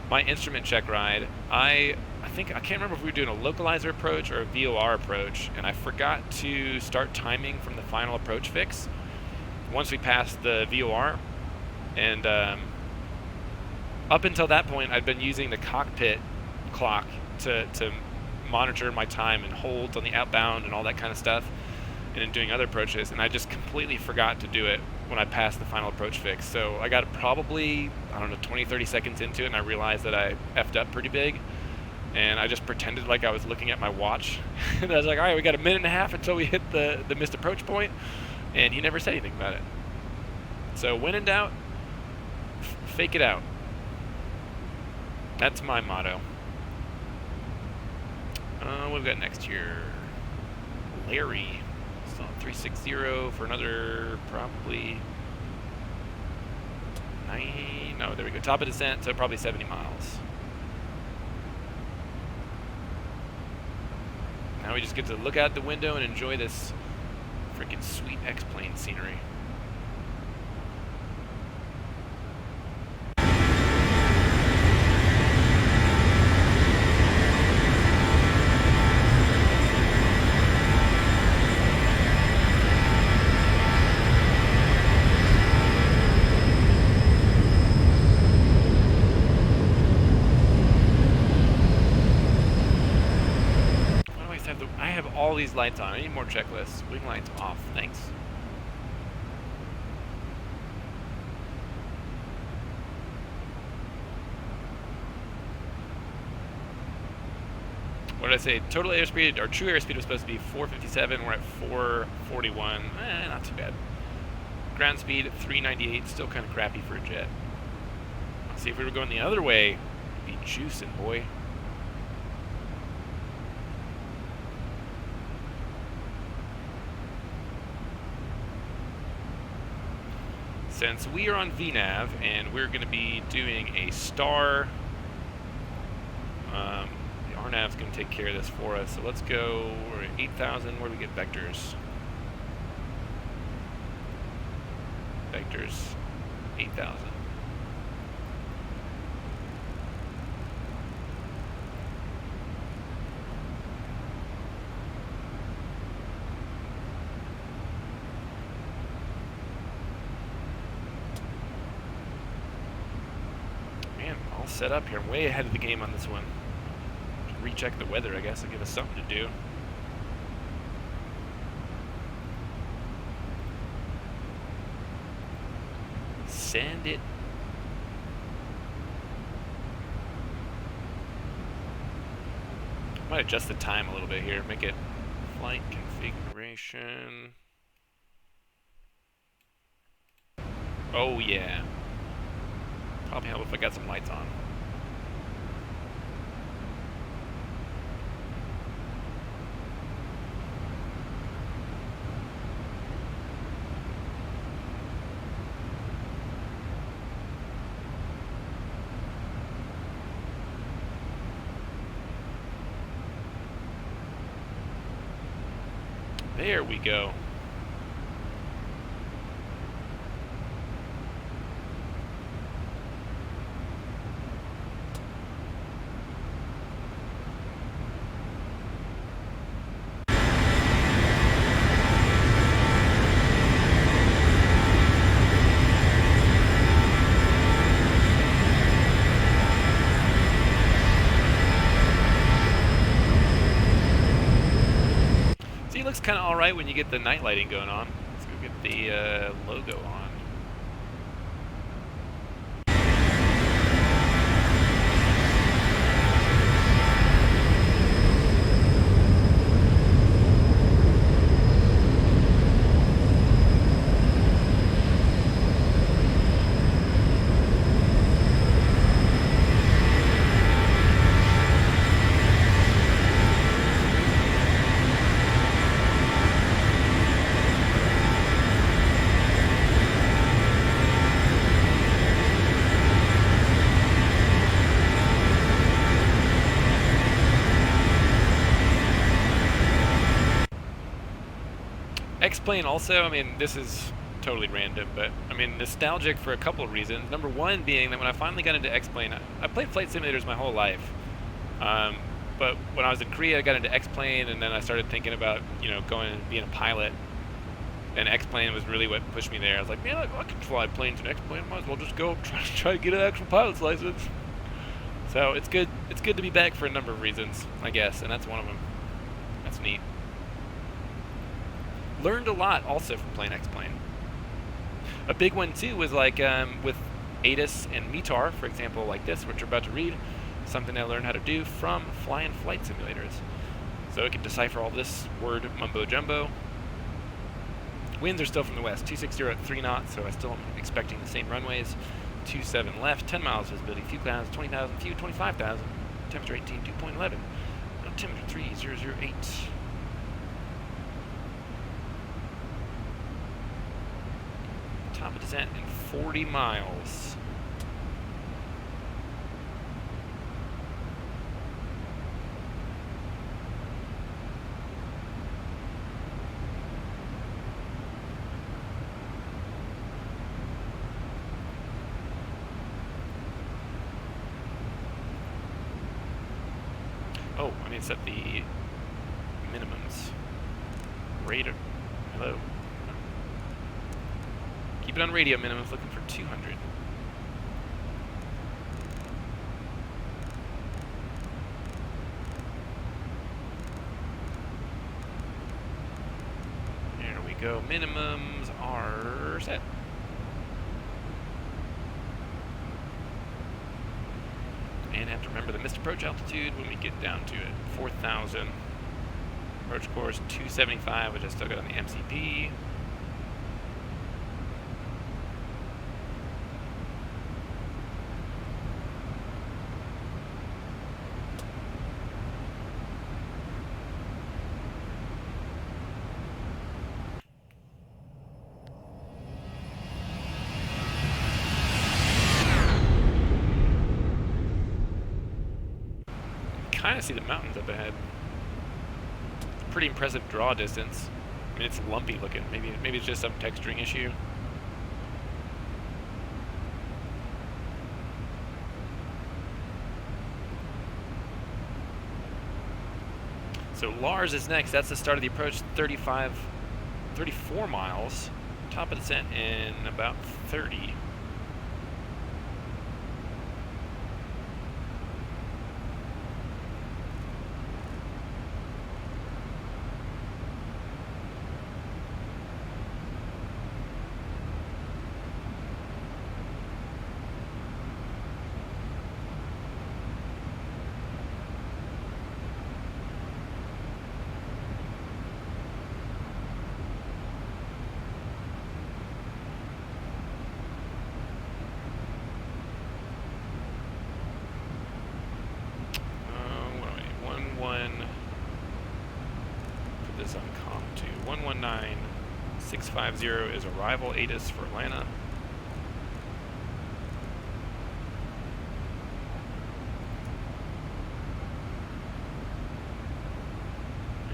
A: my instrument check ride, I can't remember if we were doing a localizer approach or a VOR approach, and I forgot to start timing from the final approach fix once we passed the VOR. And up until that point, I'd been using the cockpit clock to monitor my time and holds on the outbound and all that kind of stuff, and then doing other approaches, and I just completely forgot to do it when I passed the final approach fix. So I got probably, I don't know, 20-30 seconds into it, and I realized that I effed up pretty big, and I just pretended like I was looking at my watch. And I was like, all right, we got a minute and a half until we hit the missed approach point, and he never said anything about it. So when in doubt, fake it out. That's my motto. What have we got next here? Larry. So 360 for another probably 9. No, there we go. Top of descent, so probably 70 miles. Now we just get to look out the window and enjoy this freaking sweet X-plane scenery. All these lights on. I need more checklists. Wing lights off. Thanks. What did I say? Total airspeed, or true airspeed was supposed to be 457. We're at 441. Not too bad. Ground speed 398. Still kind of crappy for a jet. Let's see, if we were going the other way, it'd be juicing, boy. Since we are on VNAV and we're going to be doing a star, the RNAV's going to take care of this for us. So let's go, we're at 8,000. Where do we get vectors? Vectors, 8,000. Set up here. I'm way ahead of the game on this one. Recheck the weather, I guess. I'll give us something to do. Send it. I might adjust the time a little bit here. Make it flight configuration. Oh yeah. Probably help if I got some lights on. There we go. all right when you get the night lighting going on. Let's go get the logo on. X-Plane also, I mean, this is totally random, but I mean, nostalgic for a couple of reasons. Number one being that when I finally got into X-Plane, I played flight simulators my whole life. But when I was in Korea, I got into X-Plane, and then I started thinking about, you know, going and being a pilot. And X-Plane was really what pushed me there. I was like, man, I can fly planes in X-Plane. Might as well just go try to get an actual pilot's license. So it's good. It's good to be back for a number of reasons, I guess, and that's one of them. That's neat. Learned a lot also from playing X-Plane. A big one too was like with ATIS and METAR, for example, like this, which we're about to read, something I learned how to do from flying flight simulators. So I could decipher all this word mumbo jumbo. Winds are still from the west, 260 at 3 knots, so I still am expecting the same runways. 27 left, 10 miles visibility, few clouds, 20,000 few, 25,000. Temperature 18, 2.11. Altimeter 3008. Top of descent in 40 miles. Oh, I need to set the minimums. Radar. Hello. Keep it on radio minimums, looking for 200. There we go. Minimums are set. And have to remember the missed approach altitude when we get down to it. 4,000. Approach course 275, which I still got on the MCP. Kind of see the mountains up ahead. Pretty impressive draw distance. I mean, it's lumpy looking. Maybe it's just some texturing issue. So Lars is next. That's the start of the approach. 34 miles. Top of descent in about 30. Put this on COM 2. 119650 is arrival ATIS for Atlanta.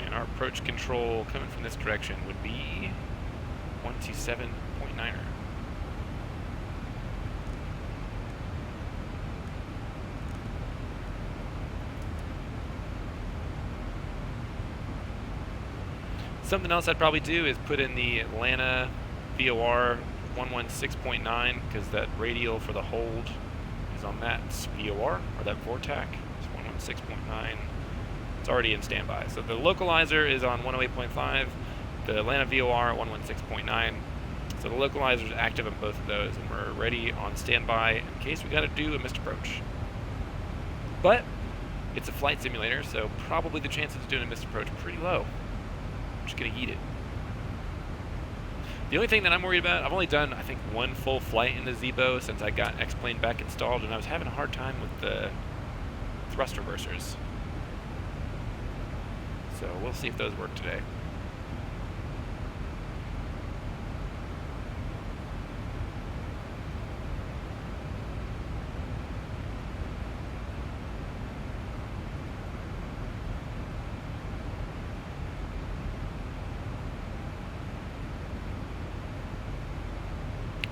A: And our approach control coming from this direction would be 127.9er. Something else I'd probably do is put in the Atlanta VOR 116.9 because that radial for the hold is on that VOR, or that VORTAC. It's 116.9. It's already in standby. So the localizer is on 108.5. The Atlanta VOR at 116.9. So the localizer is active on both of those, and we're ready on standby in case we got to do a missed approach. But it's a flight simulator, so probably the chances of doing a missed approach are pretty low. I'm just gonna yeet it. The only thing that I'm worried about, I've only done, I think, one full flight in the Zebo since I got X-Plane back installed, and I was having a hard time with the thrust reversers. So we'll see if those work today.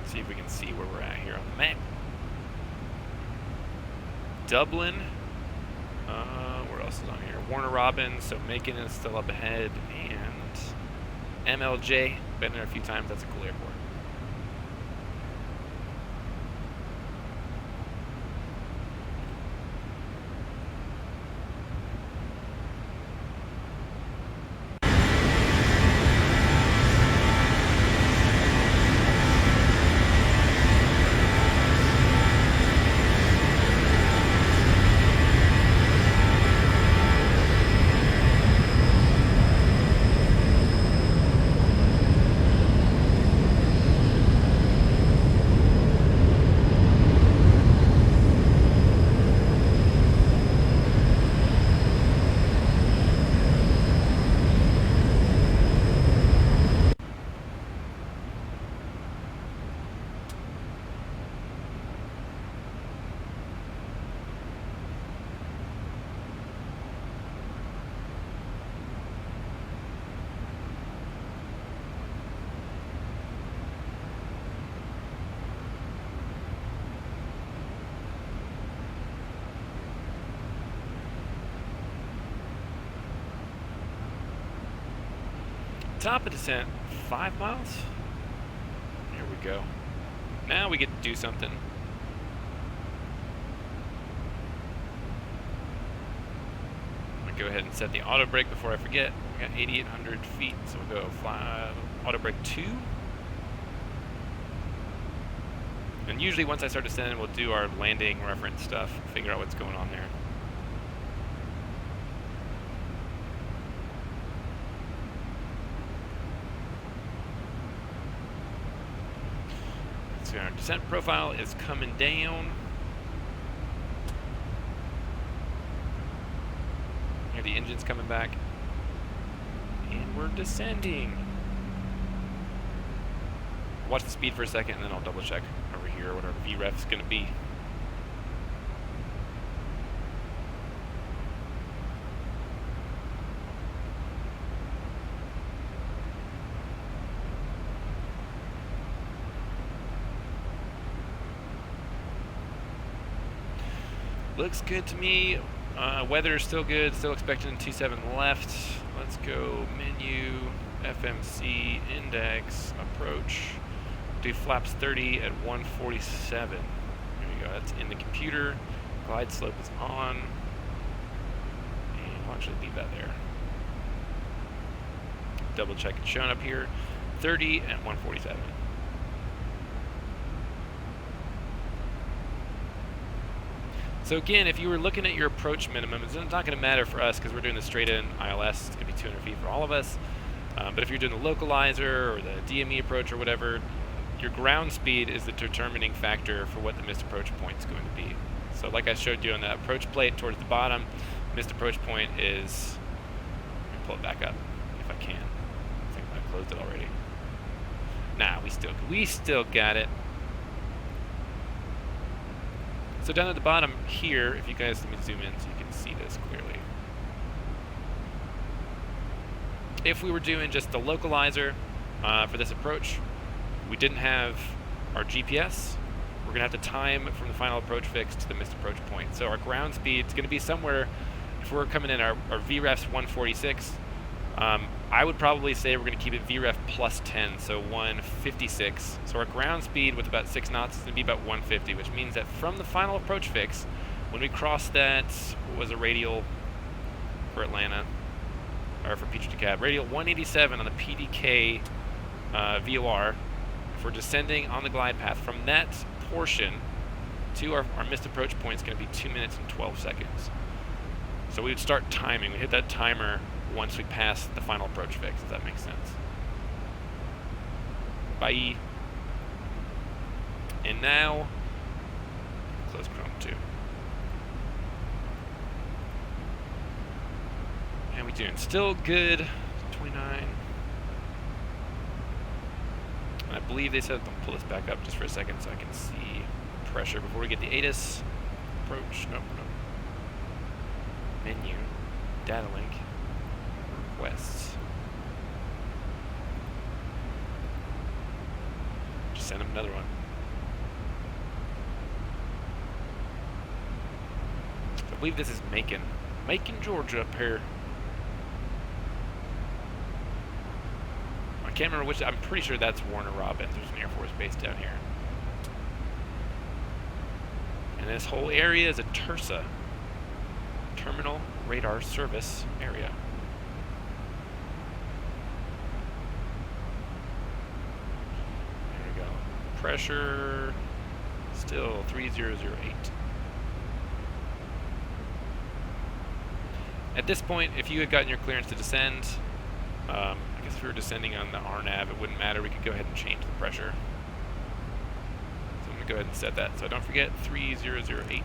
A: See if we can see where we're at here on the map. Dublin. Where else is on here? Warner Robins, so Macon is still up ahead, and MLJ. Been there a few times. That's a cool airport. Top of descent, 5 miles. Here we go. Now we get to do something. I'm gonna go ahead and set the auto brake before I forget. We got 8,800 feet, so we'll go auto brake 2. And usually once I start descending, we'll do our landing reference stuff, figure out what's going on there. So our descent profile is coming down. Here the engine's coming back. And we're descending. Watch the speed for a second and then I'll double check over here what our VREF is going to be. Looks good to me. Weather is still good. Still expecting 27 left. Let's go menu, FMC, index, approach. Do flaps 30 at 147. There you go. That's in the computer. Glide slope is on. And we'll actually leave that there. Double check it's showing up here. 30 at 147. So again, if you were looking at your approach minimum, it's not going to matter for us because we're doing the straight-in ILS. It's going to be 200 feet for all of us. But if you're doing the localizer or the DME approach or whatever, your ground speed is the determining factor for what the missed approach point is going to be. So like I showed you on that approach plate towards the bottom, missed approach point is, let me pull it back up if I can. I think I closed it already. Nah, we still got it. So down at the bottom here, if you guys, let me zoom in so you can see this clearly. If we were doing just the localizer for this approach, we didn't have our GPS. We're gonna have to time from the final approach fix to the missed approach point. So our ground speed is gonna be somewhere, if we're coming in our VREF's 146, I would probably say we're gonna keep it VREF plus 10, so 156. So our ground speed with about 6 knots is gonna be about 150, which means that from the final approach fix, when we cross that, what was a radial for Atlanta? or for Peach to cab. Radial 187 on the PDK VOR. If we're descending on the glide path from that portion to our missed approach point, is going to be 2 minutes and 12 seconds. So we would start timing. We hit that timer once we pass the final approach fix, if that makes sense. Bye. And now, close Chrome 2. How we doing? Still good. 29. And I believe they said, I'll pull this back up just for a second so I can see pressure before we get the ATIS approach. Nope, nope. Menu, data link, requests. Just send them another one. I believe this is Macon, Georgia up here. I can't remember which. I'm pretty sure that's Warner Robins. There's an Air Force base down here. And this whole area is a TRSA, Terminal Radar Service Area. There we go. Pressure still 3008. At this point, if you had gotten your clearance to descend, I guess if we were descending on the RNAV, it wouldn't matter. We could go ahead and change the pressure. So I'm going to go ahead and set that. So don't forget 3008.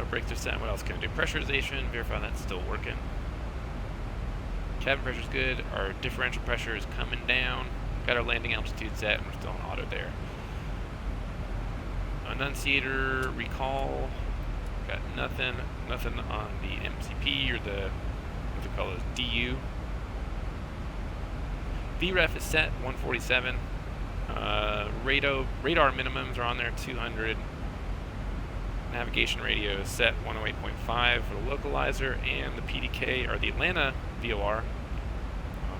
A: Brakes are set. What else can I do? Pressurization, verify that's still working. Cabin pressure's good. Our differential pressure is coming down. Got our landing altitude set, and we're still on auto there. Annunciator, recall. Got nothing on the MCP or the, what do they call those, DU. VREF is set, 147. Radar minimums are on there, 200. Navigation radio is set 108.5 for the localizer, and the PDK, or the Atlanta VOR,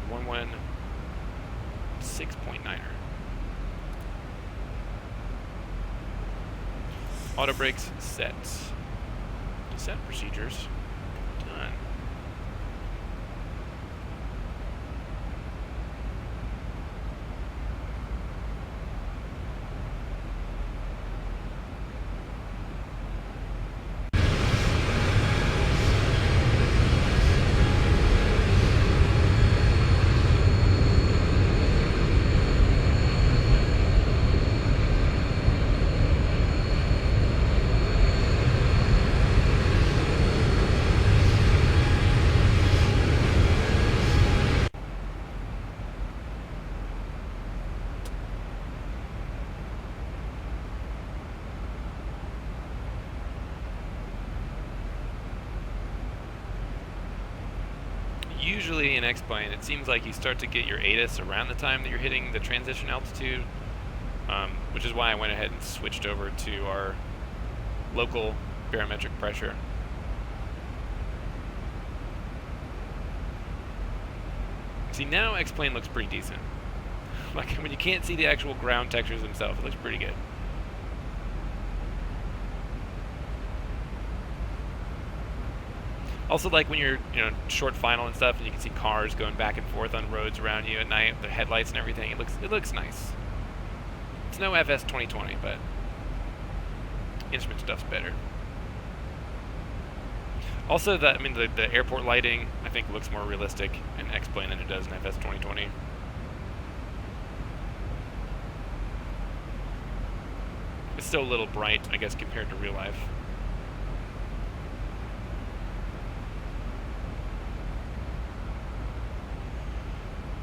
A: 116.9er. Auto brakes set. Descent procedures done. Usually in X-Plane, it seems like you start to get your ATIS around the time that you're hitting the transition altitude, which is why I went ahead and switched over to our local barometric pressure. See, now X-Plane looks pretty decent. Like, when you can't see the actual ground textures themselves, it looks pretty good. Also, like when you're, short final and stuff, and you can see cars going back and forth on roads around you at night, the headlights and everything. It looks nice. It's no FS 2020, but instrument stuff's better. Also, the airport lighting I think looks more realistic in X-Plane than it does in FS 2020. It's still a little bright, I guess, compared to real life.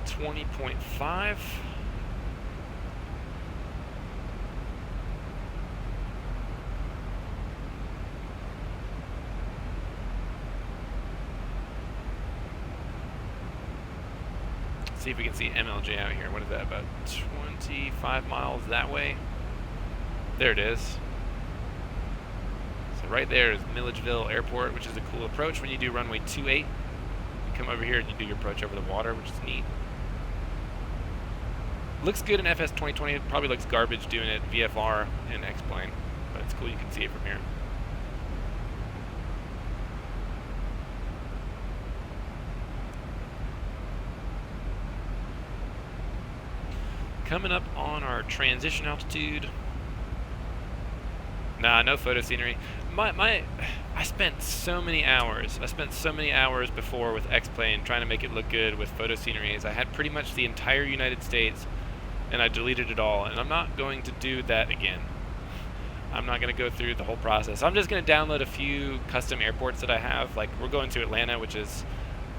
A: 20.5. See if we can see MLJ out here. What is that, about 25 miles that way? There it is. So So right there is Milledgeville Airport, which is a cool approach when you do runway 28. You come over here and you do your approach over the water, which is neat. Looks good in FS 2020. It probably looks garbage doing it VFR in X-Plane, but it's cool you can see it from here. Coming up on our transition altitude. Nah, no photo scenery. I spent so many hours. I spent so many hours before with X-Plane trying to make it look good with photo sceneries. I had pretty much the entire United States, and I deleted it all. And I'm not going to do that again. I'm not going to go through the whole process. I'm just going to download a few custom airports that I have. Like we're going to Atlanta, which is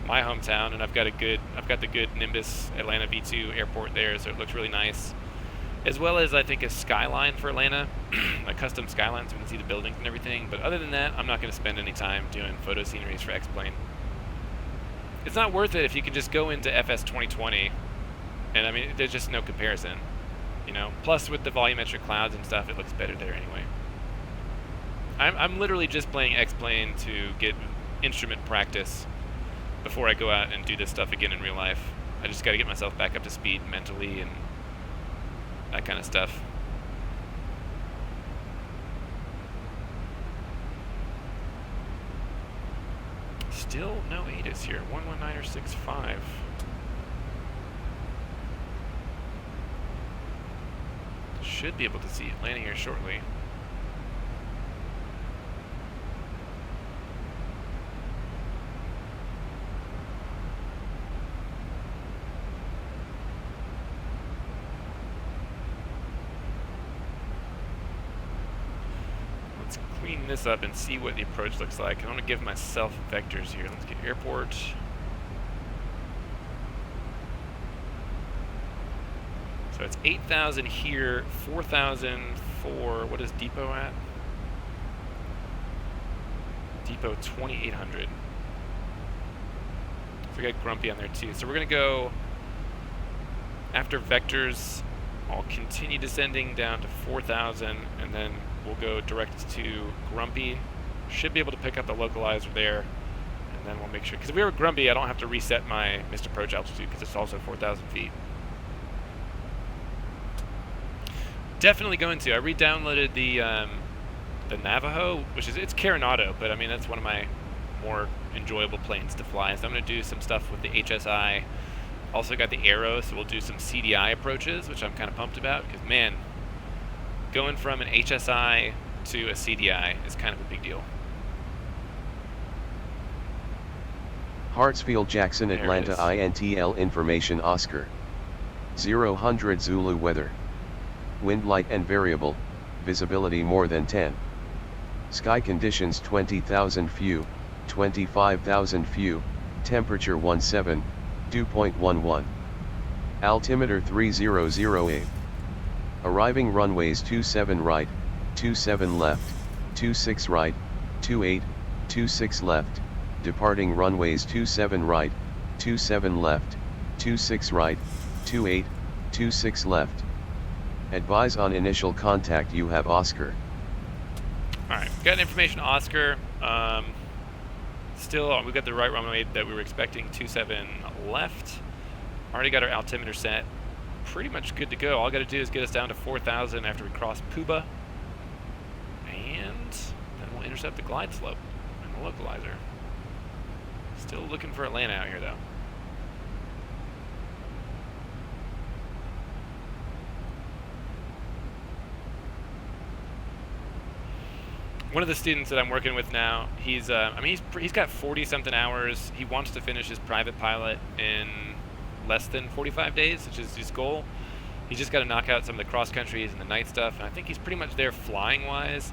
A: my hometown, and I've got the good Nimbus Atlanta V2 airport there, so it looks really nice. As well as I think a skyline for Atlanta, a custom skyline so we can see the buildings and everything. But other than that, I'm not going to spend any time doing photo sceneries for X-Plane. It's not worth it if you can just go into FS 2020, and I mean there's just no comparison, you know. Plus with the volumetric clouds and stuff, it looks better there anyway. I'm literally just playing X-Plane to get instrument practice before I go out and do this stuff again in real life. I just got to get myself back up to speed mentally and that kind of stuff. Still no ATIS here. 119.65. Should be able to see it landing here shortly. Clean this up and see what the approach looks like. I want to give myself vectors here. Let's get airport. So it's 8,000 here, 4,000 for, what is depot at? Depot 2,800. So we got Grumpy on there too. So we're going to go, after vectors, I'll continue descending down to 4,000 and then we'll go direct to Grumpy. Should be able to pick up the localizer there, and then we'll make sure, because if we were Grumpy, I don't have to reset my missed approach altitude because it's also 4,000 feet. Definitely going to. I re-downloaded the Navajo, which is, it's Coronado, but I mean that's one of my more enjoyable planes to fly. So I'm going to do some stuff with the HSI. Also got the Arrow, so we'll do some CDI approaches, which I'm kind of pumped about because man, going from an HSI to a CDI is kind of a big deal.
B: Hartsfield Jackson Atlanta INTL information Oscar 0 Zulu weather. Wind light and variable, visibility more than 10. Sky conditions 20,000 few, 25,000 few, temperature 17, dew point 11. Altimeter 3008. Arriving runways 27 right, 27 left, 26 right, 28, 26 left, departing runways 27 right, 27 left, 26 right, 28, 26 left. Advise on initial contact you have Oscar.
A: Alright, got information Oscar. Still, we got the right runway that we were expecting, 27 left. Already got our altimeter set. Pretty much good to go. All I got to do is get us down to 4,000 after we cross Puba. And then we'll intercept the glide slope and the localizer. Still looking for Atlanta out here though. One of the students that I'm working with now, he's he's got 40-something hours. He wants to finish his private pilot in less than 45 days, which is his goal. He's just got to knock out some of the cross countries and the night stuff, and I think he's pretty much there flying wise.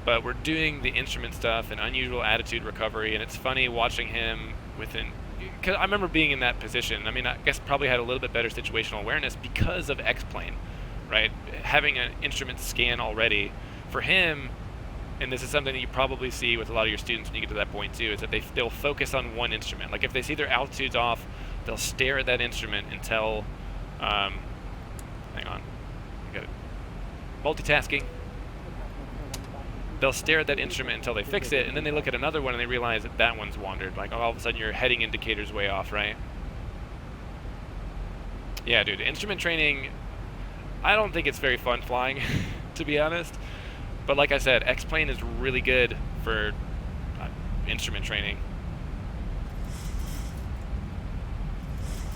A: But we're doing the instrument stuff and unusual attitude recovery, and it's funny watching him because I remember being in that position. I mean, I guess probably had a little bit better situational awareness because of X-Plane, right? Having an instrument scan already for him. And this is something that you probably see with a lot of your students when you get to that point too, is that they'll focus on one instrument. Like if they see their altitudes off, they'll stare at that instrument until, hang on, I got it. Multitasking. they'll stare at that instrument until they fix it, and then they look at another one and they realize that that one's wandered. Like, all of a sudden your heading indicator's way off, right? Yeah, dude, instrument training, I don't think it's very fun flying, to be honest. But like I said, X-Plane is really good for instrument training.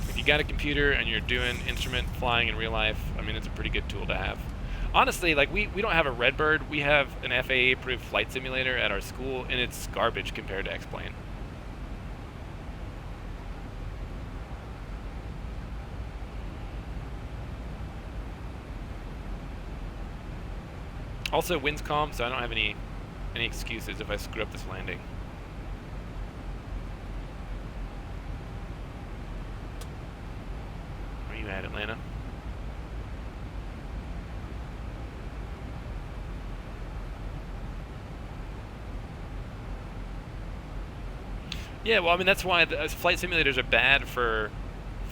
A: If you got a computer and you're doing instrument flying in real life, I mean, it's a pretty good tool to have. Honestly, like, we don't have a Redbird. We have an FAA-approved flight simulator at our school, and it's garbage compared to X-Plane. Also, wind's calm, so I don't have any excuses if I screw up this landing. Where are you at, Atlanta? Yeah, well, I mean, that's why the flight simulators are bad for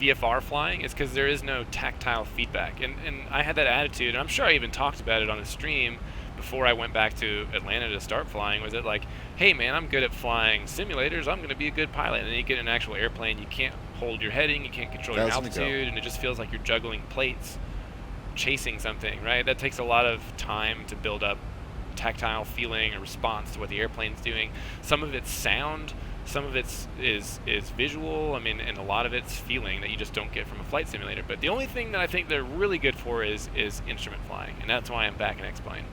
A: VFR flying, is because there is no tactile feedback. And I had that attitude, and I'm sure I even talked about it on the stream before I went back to Atlanta to start flying, was it like, hey man, I'm good at flying simulators, I'm going to be a good pilot. And then you get in an actual airplane, you can't hold your heading, you can't control your altitude, and it just feels like you're juggling plates, chasing something, right? That takes a lot of time to build up tactile feeling or response to what the airplane's doing. Some of it's sound, some of it's is visual, I mean, and a lot of it's feeling that you just don't get from a flight simulator. But the only thing that I think they're really good for is instrument flying, and that's why I'm back in X-Plane.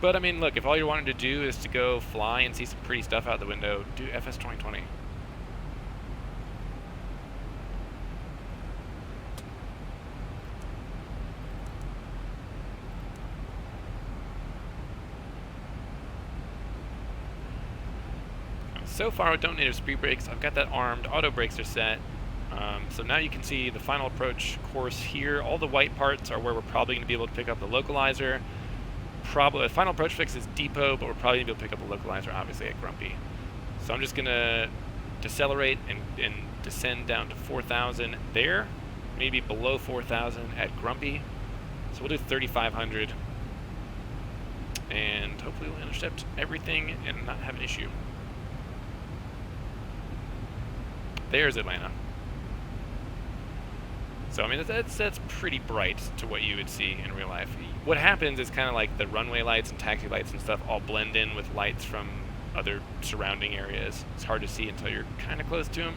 A: But I mean, look, if all you're wanting to do is to go fly and see some pretty stuff out the window, do FS 2020. So far, I don't need speed brakes. I've got that armed. Auto brakes are set. So now you can see the final approach course here. All the white parts are where we're probably going to be able to pick up the localizer. Probably the final approach fix is depot, but we're probably going to be able to pick up the localizer, obviously, at Grumpy. So I'm just going to decelerate and descend down to 4,000 there. Maybe below 4,000 at Grumpy. So we'll do 3,500. And hopefully we'll intercept everything and not have an issue. There's Atlanta. So I mean, that's pretty bright to what you would see in real life. What happens is kind of like the runway lights and taxi lights and stuff all blend in with lights from other surrounding areas. It's hard to see until you're kind of close to them.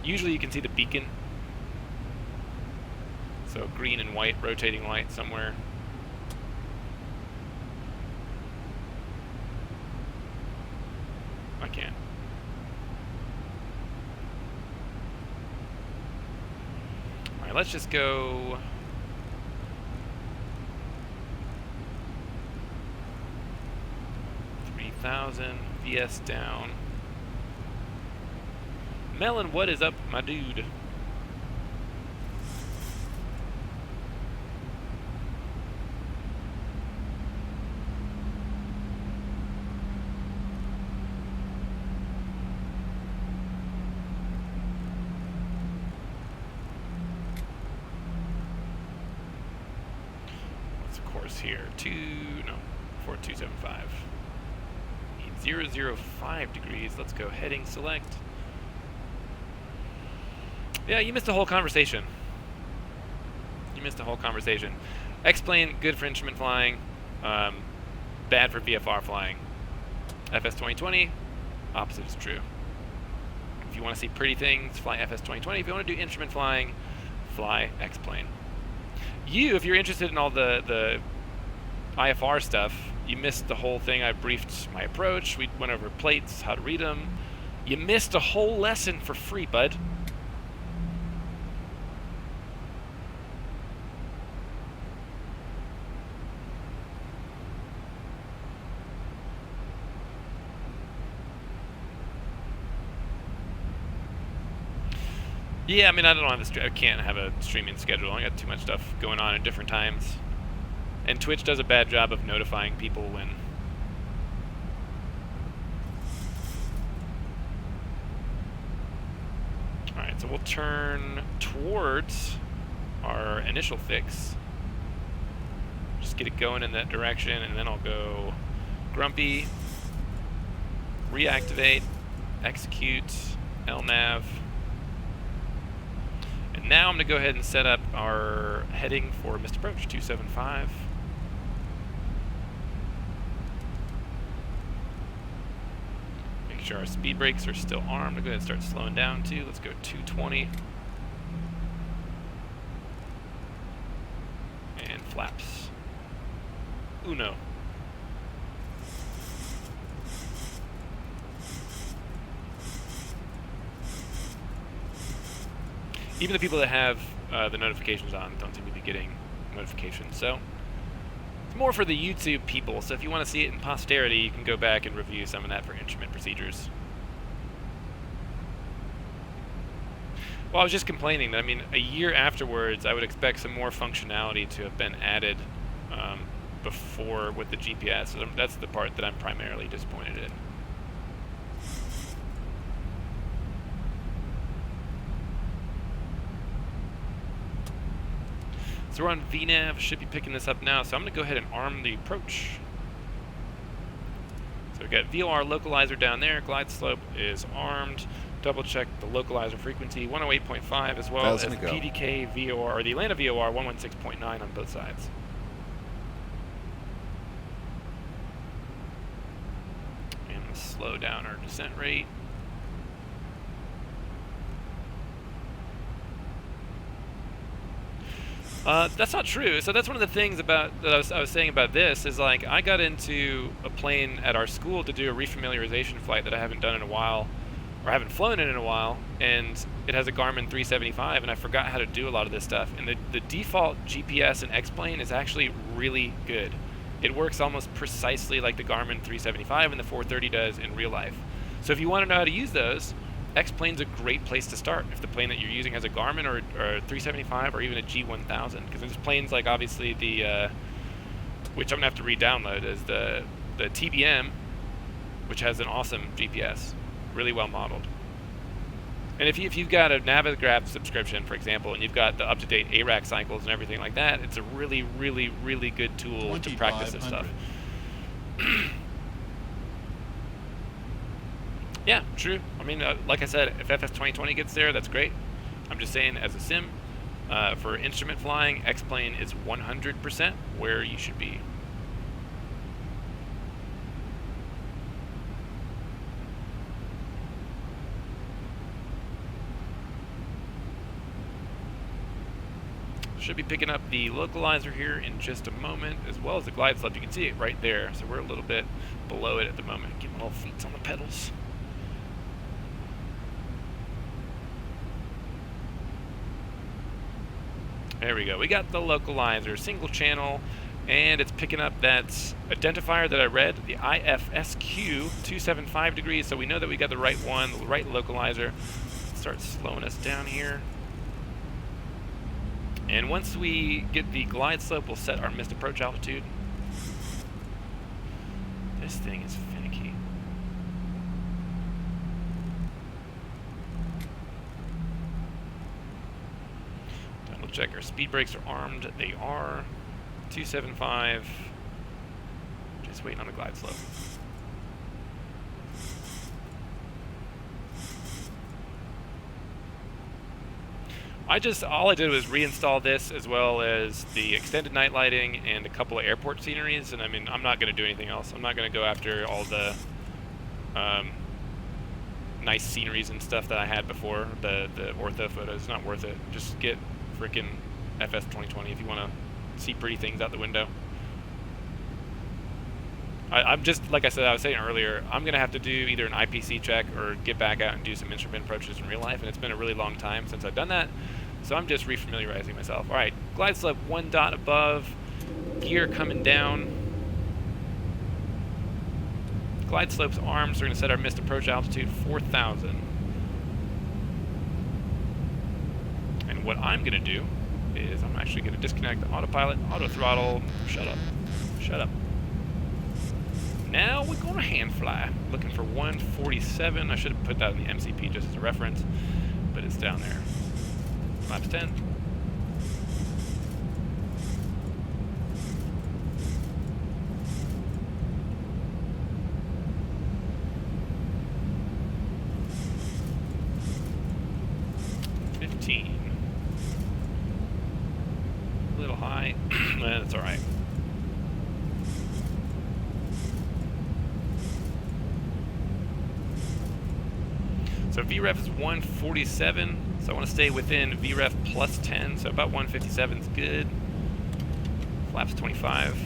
A: Usually you can see the beacon. So green and white rotating light somewhere. I can't. Alright, let's just go... VS down. Melon, what is up, my dude? What's the course here? 4275. 005 degrees. Let's go heading select. Yeah, you missed a whole conversation. You missed a whole conversation. X-Plane, good for instrument flying. Bad for VFR flying. FS 2020, opposite is true. If you want to see pretty things, fly FS 2020. If you want to do instrument flying, fly X-Plane. If you're interested in all the IFR stuff, you missed the whole thing. I briefed my approach. We went over plates, how to read them. You missed a whole lesson for free, bud. Yeah, I mean, I don't have I can't have a streaming schedule. I got too much stuff going on at different times. And Twitch does a bad job of notifying people when... Alright, so we'll turn towards our initial fix. Just get it going in that direction, and then I'll go grumpy, reactivate, execute, LNAV. And now I'm going to go ahead and set up our heading for missed approach 275. Make sure our speed brakes are still armed. I'll go ahead and start slowing down too. Let's go 220. And flaps. Uno. Even the people that have the notifications on don't seem to be getting notifications. So it's more for the YouTube people. So if you want to see it in posterity, you can go back and review some of that for instrument procedures. Well, I was just complaining that, I mean, a year afterwards, I would expect some more functionality to have been added before with the GPS. So that's the part that I'm primarily disappointed in. So we're on VNAV, should be picking this up now, so I'm going to go ahead and arm the approach. So we've got VOR localizer down there, glide slope is armed, double check the localizer frequency, 108.5 as well as PDK VOR, or the Atlanta VOR 116.9 on both sides. And we'll slow down our descent rate. That's not true. So that's one of the things about that I was saying about this is, like, I got into a plane at our school to do a refamiliarization flight that I haven't done in a while, or haven't flown in a while, and it has a Garmin 375, and I forgot how to do a lot of this stuff. And the default GPS in X-Plane is actually really good. It works almost precisely like the Garmin 375 and the 430 does in real life. So if you want to know how to use those, X-Plane's a great place to start if the plane that you're using has a Garmin or 375 or even a G1000, because there's planes like, obviously, the which I'm gonna have to re-download, is the TBM, which has an awesome GPS, really well modeled. And if you've got a Navigraph subscription, for example, and you've got the up-to-date ARAC cycles and everything like that, it's a really, really, really good tool to practice this stuff. Yeah, true. I mean, like I said, if FS 2020 gets there, that's great. I'm just saying, as a sim, for instrument flying, X-Plane is 100% where you should be. Should be picking up the localizer here in just a moment, as well as the glide slope. You can see it right there, so we're a little bit below it at the moment. Get my little feet on the pedals. There we go. We got the localizer, single channel, and it's picking up that identifier that I read, the IFSQ 275 degrees, so we know that we got the right one, the right localizer. Start slowing us down here. And once we get the glide slope, we'll set our missed approach altitude. This thing is finicky. Double check our speed brakes are armed. They are. 275. Just waiting on the glide slope. All I did was reinstall this, as well as the extended night lighting and a couple of airport sceneries, and I mean, I'm not going to do anything else. I'm not going to go after all the nice sceneries and stuff that I had before, the ortho photos. It's not worth it. Just get freaking FS 2020 if you want to see pretty things out the window. I'm just, like I said, I was saying earlier, I'm going to have to do either an IPC check or get back out and do some instrument approaches in real life, and it's been a really long time since I've done that, so I'm just refamiliarizing myself. All right, glide slope 1 dot above, gear coming down. Glide slope's armed, so we're going to set our missed approach altitude 4,000. And what I'm going to do is I'm actually going to disconnect the autopilot, auto throttle. Shut up. Shut up. Now we're going to hand fly. Looking for 147. I should have put that in the MCP just as a reference, but it's down there. Flaps 10. 14. A little high. That's alright. So VREF is 147, so I want to stay within VREF plus 10, so about 157 is good. Flaps 25.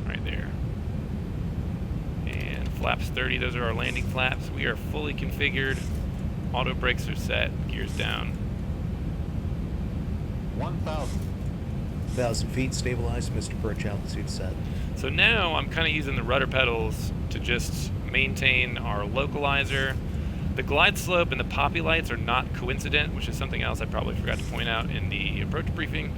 A: Right there. And flaps 30, those are our landing flaps. We are fully configured. Auto brakes are set, gears down.
F: 1,000 feet, stabilized, Mr. Perch, altitude set.
A: So now I'm kind of using the rudder pedals to just maintain our localizer. The glide slope and the poppy lights are not coincident, which is something else I probably forgot to point out in the approach briefing.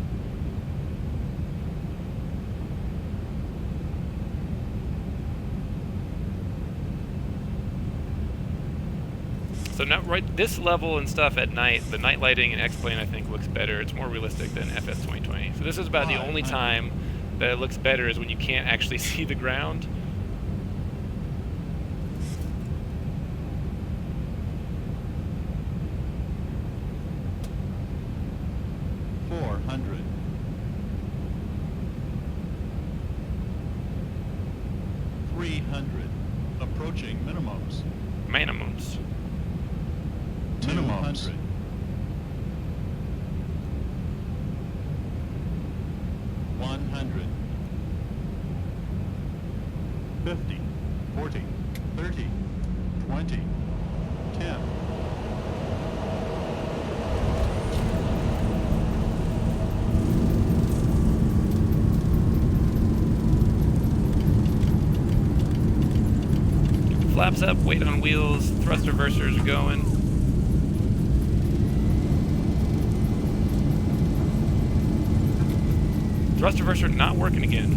A: So now, right, this level and stuff at night, the night lighting in X-Plane I think looks better. It's more realistic than FS 2020. So this is about the only time that it looks better is when you can't actually see the ground.
G: Approaching minimums.
A: Minimums.
G: 200. 100. 50. 40. 30. 20. 10.
A: Flaps up, weight on wheels, thrust reversers are going. Thrust reverser not working again.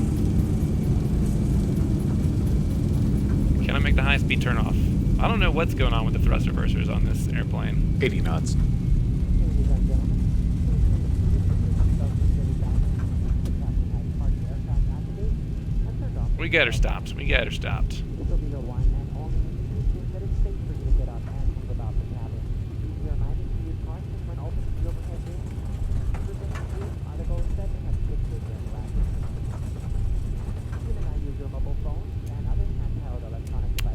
A: Can I make the high speed turn off? I don't know what's going on with the thrust reversers on this airplane.
F: 80 knots.
A: We got her stopped. We got her stopped.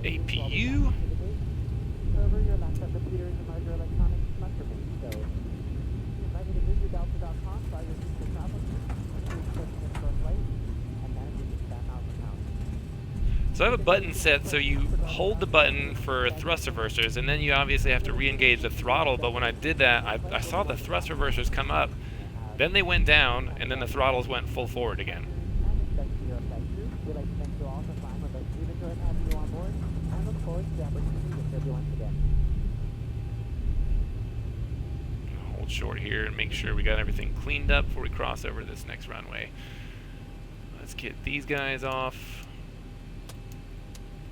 A: APU. So I have a button set, so you hold the button for thrust reversers, and then you obviously have to re-engage the throttle, but when I did that, I saw the thrust reversers come up, then they went down, and then the throttles went full forward again. Hold short here and make sure we got everything cleaned up before we cross over this next runway. Let's get these guys off.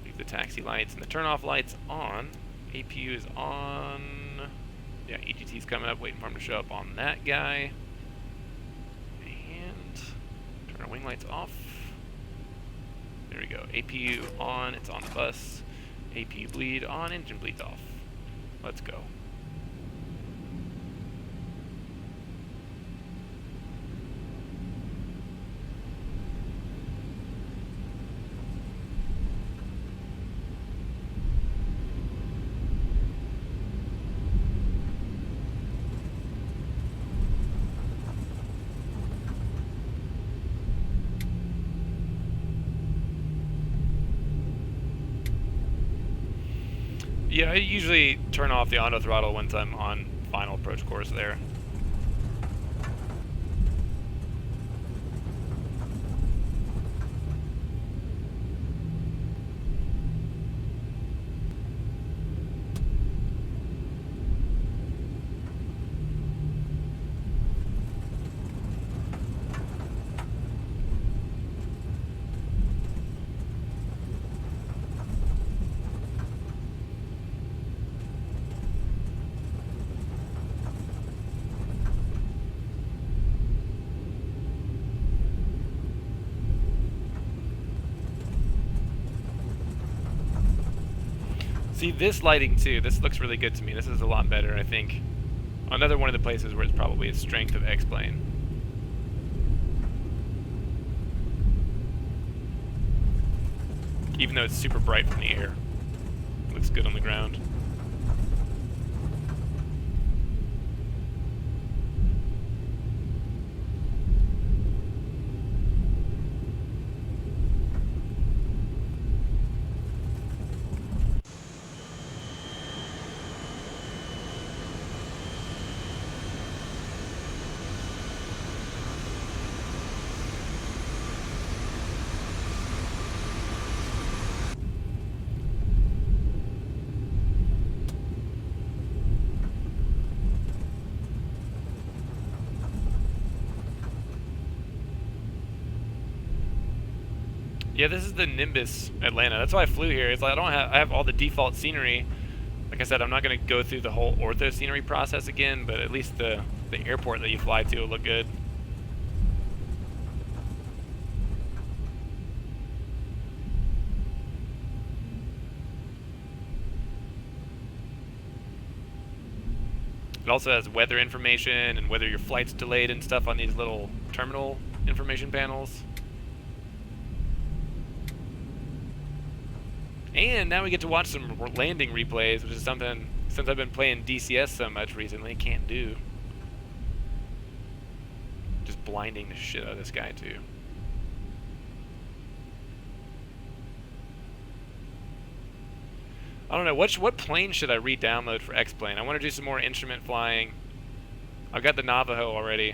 A: Leave the taxi lights and the turn-off lights on. APU is on. Yeah, EGT's coming up, waiting for him to show up on that guy. And turn our wing lights off. There we go. APU on, it's on the bus. APU bleed on, engine bleeds off. Let's go. Yeah, I usually turn off the auto throttle once I'm on final approach course there. See, this lighting too, this looks really good to me. This is a lot better, I think. Another one of the places where it's probably a strength of X-Plane. Even though it's super bright from the air. Looks good on the ground. Yeah, this is the Nimbus Atlanta. That's why I flew here. It's like I have all the default scenery. Like I said, I'm not going to go through the whole ortho scenery process again, but at least the airport that you fly to will look good. It also has weather information and whether your flight's delayed and stuff on these little terminal information panels. And now we get to watch some landing replays, which is something, since I've been playing DCS so much recently, can't do. Just blinding the shit out of this guy, too. I don't know, what plane should I re-download for X-Plane? I want to do some more instrument flying. I've got the Navajo already.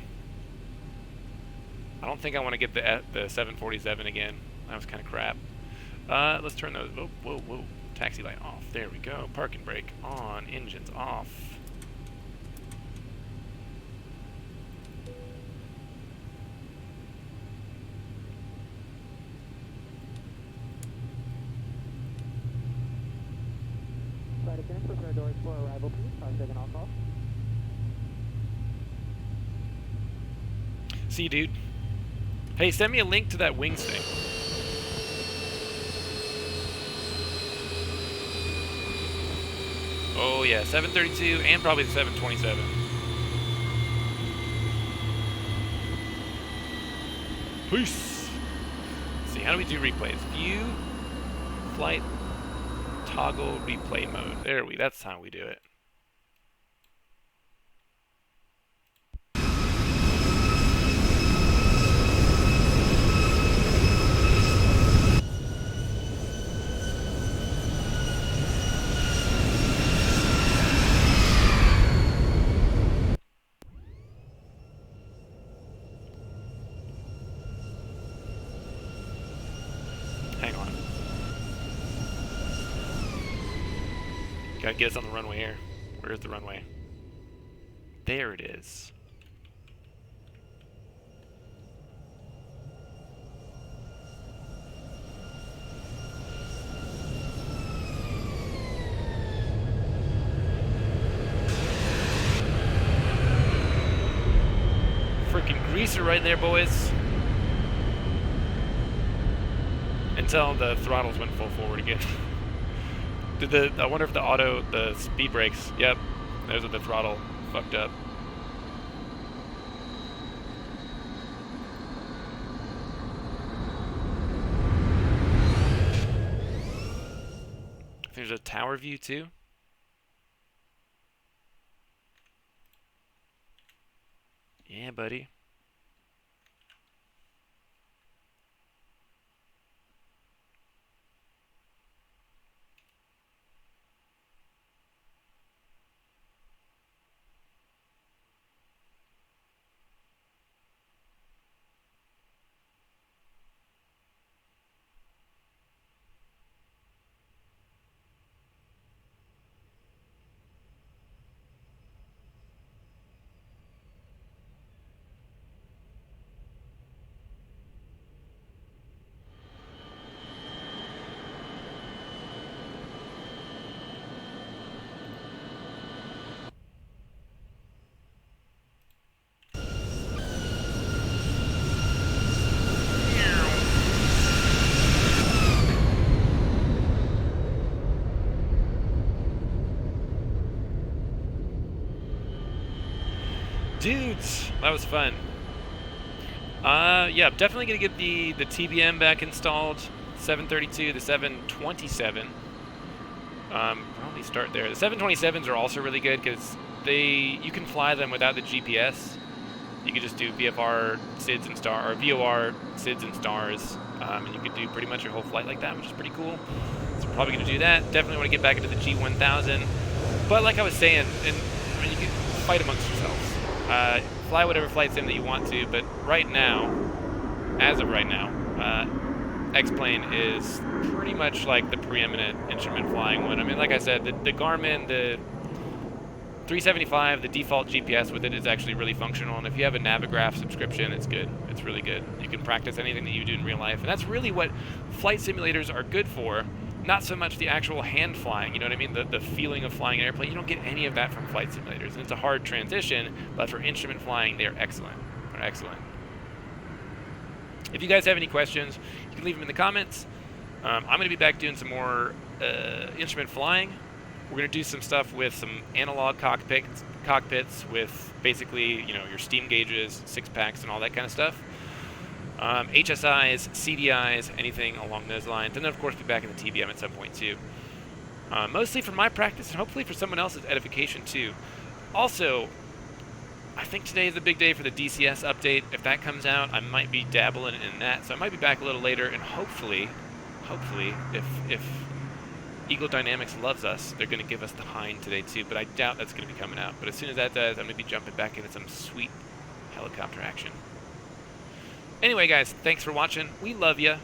A: I don't think I want to get the 747 again. That was kind of crap. Let's turn those. Whoa, whoa, whoa. Taxi light off. There we go. Park and brake on. Engines off.
H: Flight attendant, prepare doors for arrival, please. I'm taking all calls.
A: See, dude. Hey, send me a link to that wings thing. Oh yeah, 732 and probably the 727. Peace. Let's see, how do we do replays? View, flight, toggle, replay mode. That's how we do it. Hang on. Gotta get us on the runway here. Where's the runway? There it is. Freaking greaser right there, boys. Until the throttles went full forward again. I wonder if the speed brakes, yep, those are the throttle fucked up. There's a tower view too. Yeah, buddy. dudes, that was fun. Yeah, definitely gonna get the TBM back installed. 732, the 727. Probably start there. The 727s are also really good because you can fly them without the GPS. You can just do VFR, SIDS, and star, or VOR, SIDS, and stars, and you can do pretty much your whole flight like that, which is pretty cool. So we're probably gonna do that. Definitely want to get back into the G1000. But like I was saying, I mean, you can fight amongst yourselves. Fly whatever flight sim that you want to, but right now, as of right now, X-Plane is pretty much like the preeminent instrument flying one. I mean, like I said, the Garmin, the 375, the default GPS with it is actually really functional, and if you have a Navigraph subscription, it's good. It's really good. You can practice anything that you do in real life, and that's really what flight simulators are good for. Not so much the actual hand flying, you know what I mean? The feeling of flying an airplane. You don't get any of that from flight simulators, and it's a hard transition, but for instrument flying, they're excellent. They're excellent. If you guys have any questions, you can leave them in the comments. I'm going to be back doing some more instrument flying. We're going to do some stuff with some analog cockpits with basically, you know, your steam gauges, 6-packs, and all that kind of stuff. HSIs, CDIs, anything along those lines. And then, of course, be back in the TBM at some point, too. Mostly for my practice and hopefully for someone else's edification, too. Also, I think today is a big day for the DCS update. If that comes out, I might be dabbling in that. So I might be back a little later, and hopefully, if Eagle Dynamics loves us, they're going to give us the Hind today, too. But I doubt that's going to be coming out. But as soon as that does, I'm going to be jumping back into some sweet helicopter action. Anyway, guys, thanks for watching. We love you.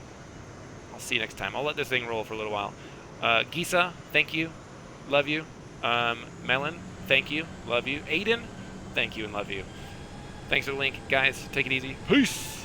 A: I'll see you next time. I'll let this thing roll for a little while. Gisa, thank you. Love you. Melon, thank you. Love you. Aiden, thank you and love you. Thanks for the link, guys. Take it easy. Peace.